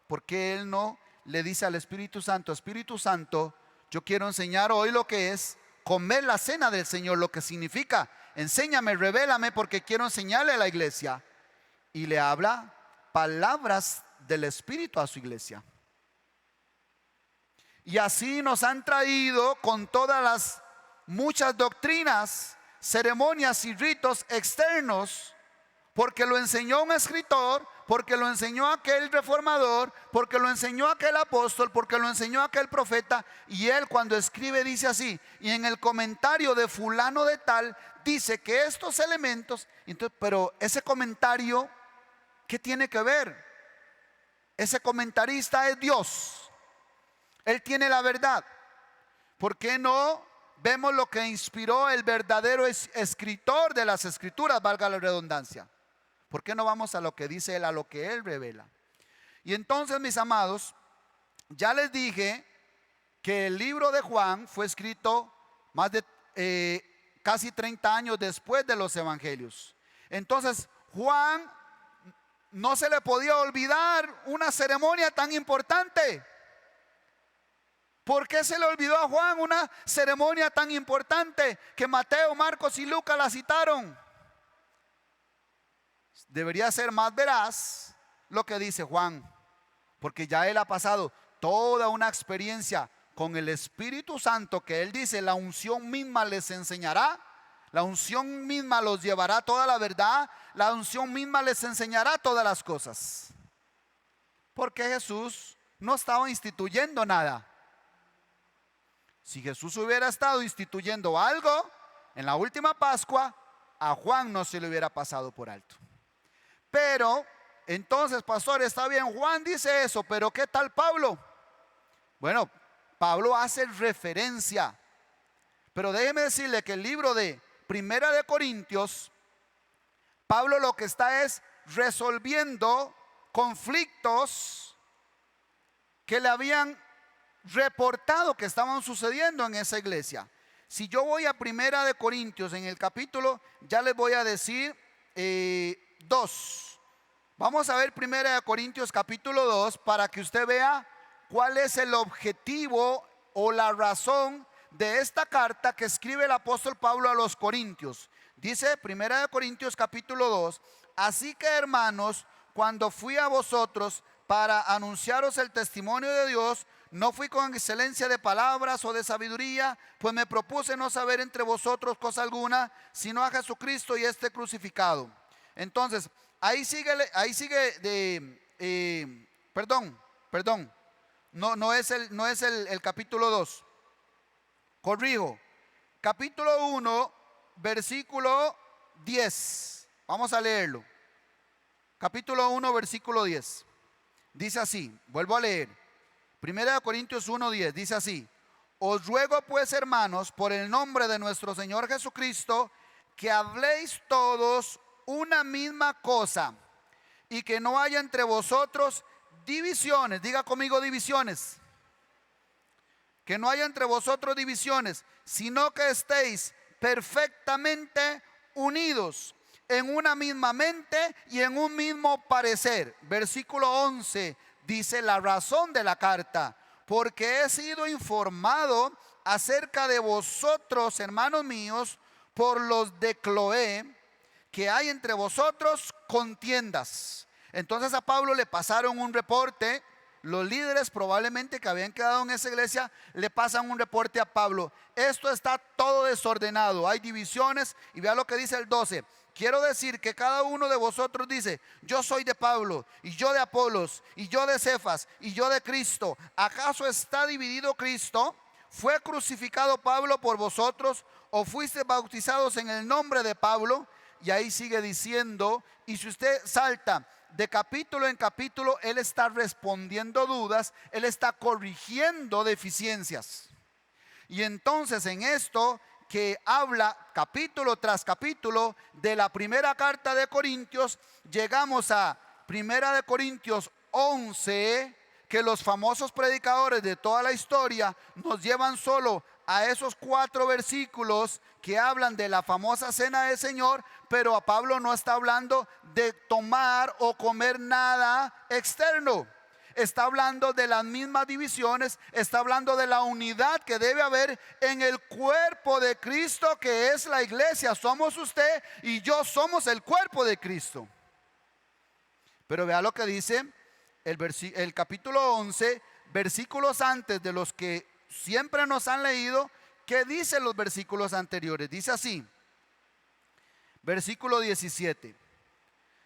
¿Por qué él no le dice al Espíritu Santo: Espíritu Santo, yo quiero enseñar hoy lo que es comer la cena del Señor, lo que significa? Enséñame, revélame, porque quiero enseñarle a la iglesia. Y le habla palabras del Espíritu a su iglesia. Y así nos han traído con todas las muchas doctrinas, ceremonias y ritos externos, porque lo enseñó un escritor, porque lo enseñó aquel reformador, porque lo enseñó aquel apóstol, porque lo enseñó aquel profeta. Y él, cuando escribe, dice así: y en el comentario de fulano de tal dice que estos elementos. Entonces, pero ese comentario, ¿qué tiene que ver? Ese comentarista es Dios. Él tiene la verdad. ¿Por qué no vemos lo que inspiró el verdadero escritor de las escrituras, valga la redundancia? ¿Por qué no vamos a lo que dice él, a lo que él revela? Y entonces, mis amados, ya les dije que el libro de Juan fue escrito más de casi 30 años después de los evangelios. Entonces, Juan no se le podía olvidar una ceremonia tan importante. ¿Por qué se le olvidó a Juan una ceremonia tan importante que Mateo, Marcos y Lucas la citaron? Debería ser más veraz lo que dice Juan, porque ya él ha pasado toda una experiencia con el Espíritu Santo, que él dice la unción misma les enseñará. La unción misma los llevará a toda la verdad. La unción misma les enseñará todas las cosas. Porque Jesús no estaba instituyendo nada. Si Jesús hubiera estado instituyendo algo en la última Pascua, a Juan no se le hubiera pasado por alto. Pero, entonces, pastor, está bien, Juan dice eso, pero ¿qué tal Pablo? Bueno, Pablo hace referencia. Pero déjeme decirle que el libro de Primera de Corintios, Pablo lo que está es resolviendo conflictos que le habían reportado que estaban sucediendo en esa iglesia. Si yo voy a Primera de Corintios, en el capítulo, ya les voy a decir 2. Vamos a ver Primera de Corintios capítulo 2 para que usted vea cuál es el objetivo o la razón de esta carta que escribe el apóstol Pablo a los Corintios. Dice Primera de Corintios capítulo 2: así que, hermanos, cuando fui a vosotros para anunciaros el testimonio de Dios, no fui con excelencia de palabras o de sabiduría, pues me propuse no saber entre vosotros cosa alguna, sino a Jesucristo y este crucificado. Entonces, ahí sigue no es el capítulo 2. Corrijo, capítulo 1, versículo 10. Vamos a leerlo. Capítulo 1, versículo 10. Dice así, vuelvo a leer. Primera de Corintios 1:10 dice así: os ruego pues, hermanos, por el nombre de nuestro Señor Jesucristo, que habléis todos una misma cosa y que no haya entre vosotros divisiones. Diga conmigo, divisiones. Que no haya entre vosotros divisiones, sino que estéis perfectamente unidos en una misma mente y en un mismo parecer. Versículo 11 dice la razón de la carta: porque he sido informado acerca de vosotros, hermanos míos, por los de Cloé, que hay entre vosotros contiendas. Entonces a Pablo le pasaron un reporte. Los líderes probablemente que habían quedado en esa iglesia le pasan un reporte a Pablo: esto está todo desordenado, hay divisiones. Y vea lo que dice el 12: quiero decir que cada uno de vosotros dice: yo soy de Pablo, y yo de Apolos, y yo de Cefas, y yo de Cristo. ¿Acaso está dividido Cristo? ¿Fue crucificado Pablo por vosotros? ¿O fuiste bautizados en el nombre de Pablo? Y ahí sigue diciendo, y si usted salta de capítulo en capítulo, él está respondiendo dudas, él está corrigiendo deficiencias. Y entonces en esto que habla capítulo tras capítulo de la primera carta de Corintios, llegamos a Primera de Corintios 11, que los famosos predicadores de toda la historia nos llevan solo a esos 4 versículos que hablan de la famosa cena del Señor, pero a Pablo no está hablando de tomar o comer nada externo. Está hablando de las mismas divisiones, está hablando de la unidad que debe haber en el cuerpo de Cristo, que es la iglesia. Somos usted y yo, somos el cuerpo de Cristo. Pero vea lo que dice el capítulo 11, versículos antes de los que siempre nos han leído. ¿Qué dicen los versículos anteriores? Dice así, versículo 17.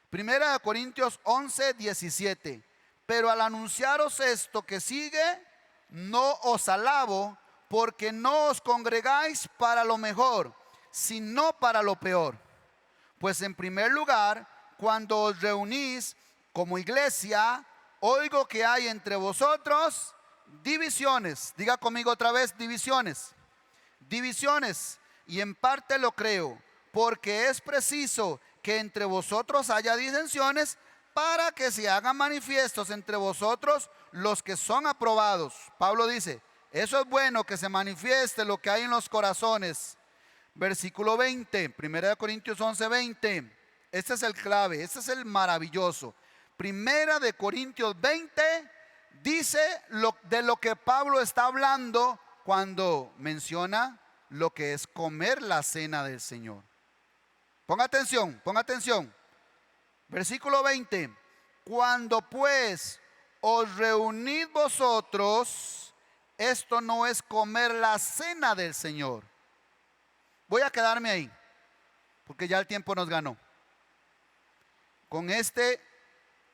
Primera de Corintios 11, 17. Pero al anunciaros esto que sigue, no os alabo, porque no os congregáis para lo mejor, sino para lo peor. Pues en primer lugar, cuando os reunís como iglesia, oigo que hay entre vosotros divisiones. Diga conmigo otra vez, divisiones. Divisiones, y en parte lo creo, porque es preciso que entre vosotros haya disensiones, para que se hagan manifiestos entre vosotros los que son aprobados. Pablo dice, eso es bueno, que se manifieste lo que hay en los corazones. Versículo 20, 1 Corintios 11, 20. Este es el clave, este es el maravilloso. 1 Corintios 20 dice de lo que Pablo está hablando cuando menciona lo que es comer la cena del Señor. Ponga atención, ponga atención. Versículo 20. Cuando pues os reunid vosotros, esto no es comer la cena del Señor. Voy a quedarme ahí. porque ya el tiempo nos ganó. Con este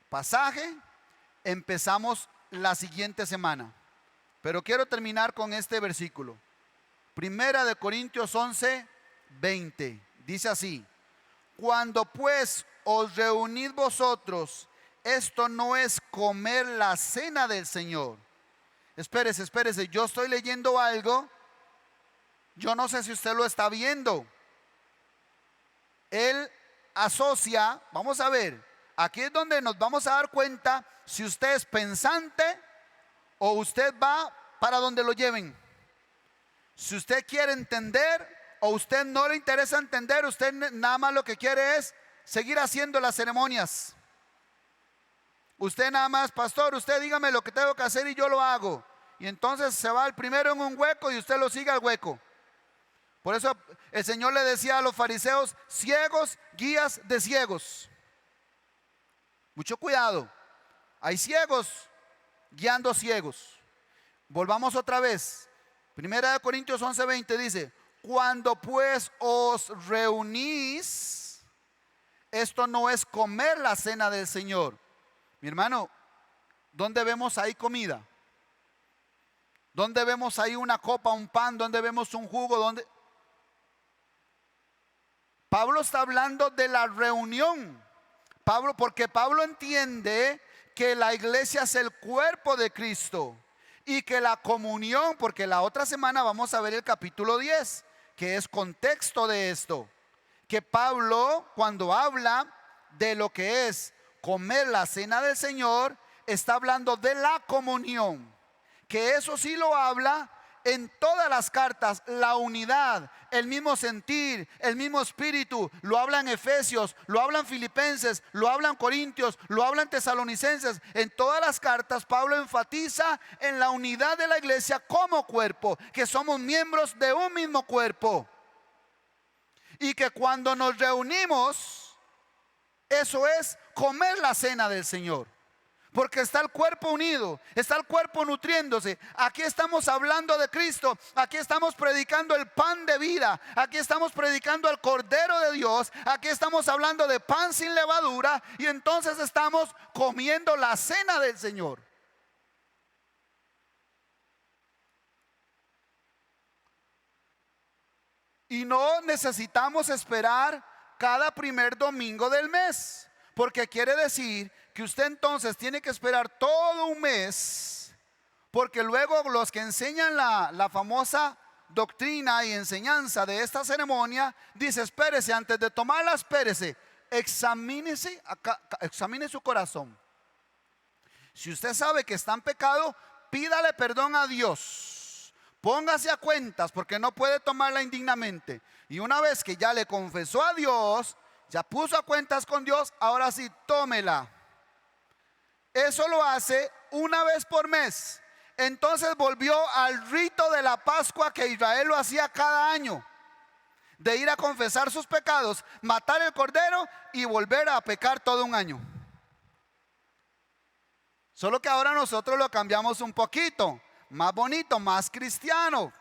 pasaje empezamos la siguiente semana, pero quiero terminar con este versículo. Primera de Corintios 11, 20. Dice así: cuando pues os reunid vosotros, esto no es comer la cena del Señor. Espérese, yo estoy leyendo algo, yo no sé si usted lo está viendo. Él asocia, vamos a ver, aquí es donde nos vamos a dar cuenta si usted es pensante o usted va para donde lo lleven. Si usted quiere entender o usted no le interesa entender, usted nada más lo que quiere es seguir haciendo las ceremonias. Usted nada más, pastor, usted dígame lo que tengo que hacer y yo lo hago. Y entonces se va el primero en un hueco y usted lo sigue al hueco. Por eso el Señor le decía a los fariseos: ciegos, guías de ciegos. Mucho cuidado, hay ciegos guiando ciegos. Volvamos otra vez. Primera de Corintios 11:20 dice: cuando pues os reunís, esto no es comer la cena del Señor. Mi hermano, ¿dónde vemos ahí comida? ¿Dónde vemos ahí una copa, un pan? ¿Dónde vemos un jugo? ¿Dónde? Pablo está hablando de la reunión. Porque Pablo entiende que la iglesia es el cuerpo de Cristo y que la comunión, porque la otra semana vamos a ver el capítulo 10, que es contexto de esto, que Pablo, cuando habla de lo que es comer la cena del Señor, está hablando de la comunión, que eso sí lo habla en todas las cartas. La unidad, el mismo sentir, el mismo espíritu, lo habla en Efesios, lo habla en Filipenses, lo habla en Corintios, lo habla en Tesalonicenses. En todas las cartas Pablo enfatiza en la unidad de la iglesia como cuerpo, que somos miembros de un mismo cuerpo, y que cuando nos reunimos, eso es comer la cena del Señor. Porque está el cuerpo unido, está el cuerpo nutriéndose. Aquí estamos hablando de Cristo, aquí estamos predicando el pan de vida, aquí estamos predicando el Cordero de Dios, aquí estamos hablando de pan sin levadura, y entonces estamos comiendo la cena del Señor. Y no necesitamos esperar cada primer domingo del mes, porque quiere decir que usted entonces tiene que esperar todo un mes, porque luego los que enseñan la famosa doctrina y enseñanza de esta ceremonia dice: espérese, antes de tomarla, espérese, examine su corazón. Si usted sabe que está en pecado, pídale perdón a Dios, póngase a cuentas, porque no puede tomarla indignamente. Y una vez que ya le confesó a Dios, ya puso a cuentas con Dios, ahora sí, tómela. Eso lo hace una vez por mes. Entonces volvió al rito de la Pascua que Israel lo hacía cada año, de ir a confesar sus pecados, matar el cordero y volver a pecar todo un año. Solo que ahora nosotros lo cambiamos un poquito, más bonito, más cristiano.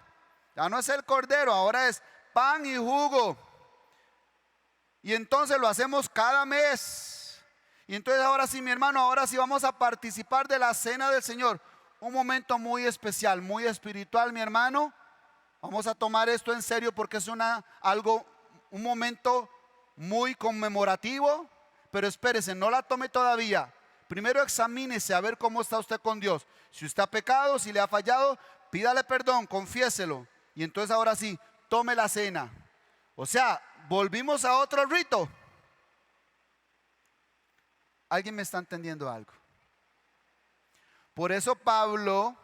Ya no es el cordero, ahora es pan y jugo. Y entonces lo hacemos cada mes. Y entonces ahora sí, mi hermano, ahora sí vamos a participar de la cena del Señor. Un momento muy especial, muy espiritual, mi hermano. Vamos a tomar esto en serio porque es un momento muy conmemorativo. Pero espérese, no la tome todavía. Primero examínese a ver cómo está usted con Dios. Si usted ha pecado, si le ha fallado, pídale perdón, confiéselo. Y entonces ahora sí, tome la cena. O sea, volvimos a otro rito. ¿Alguien me está entendiendo algo? Por eso Pablo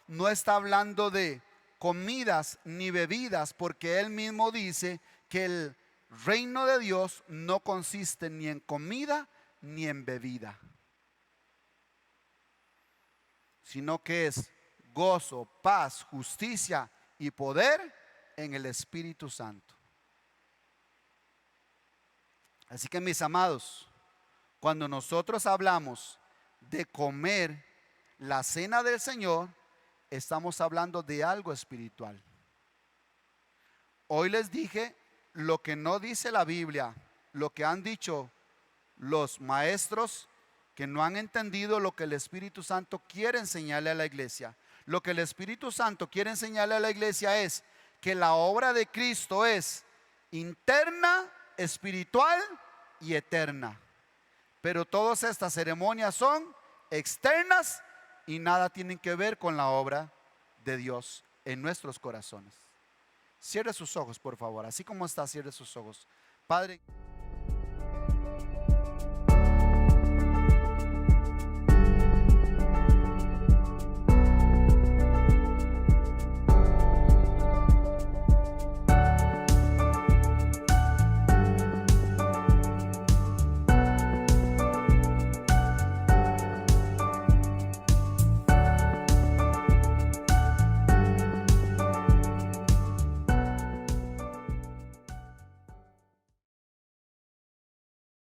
no está hablando de comidas ni bebidas, porque él mismo dice que el reino de Dios no consiste ni en comida ni en bebida, sino que es gozo, paz, justicia y poder en el Espíritu Santo. Así que, mis amados, cuando nosotros hablamos de comer la cena del Señor, estamos hablando de algo espiritual. Hoy les dije lo que no dice la Biblia, lo que han dicho los maestros que no han entendido lo que el Espíritu Santo quiere enseñarle a la iglesia. Lo que el Espíritu Santo quiere enseñarle a la iglesia es que la obra de Cristo es interna, espiritual y eterna. Pero todas estas ceremonias son externas y nada tienen que ver con la obra de Dios en nuestros corazones. Cierre sus ojos, por favor. Así como está, cierre sus ojos. Padre.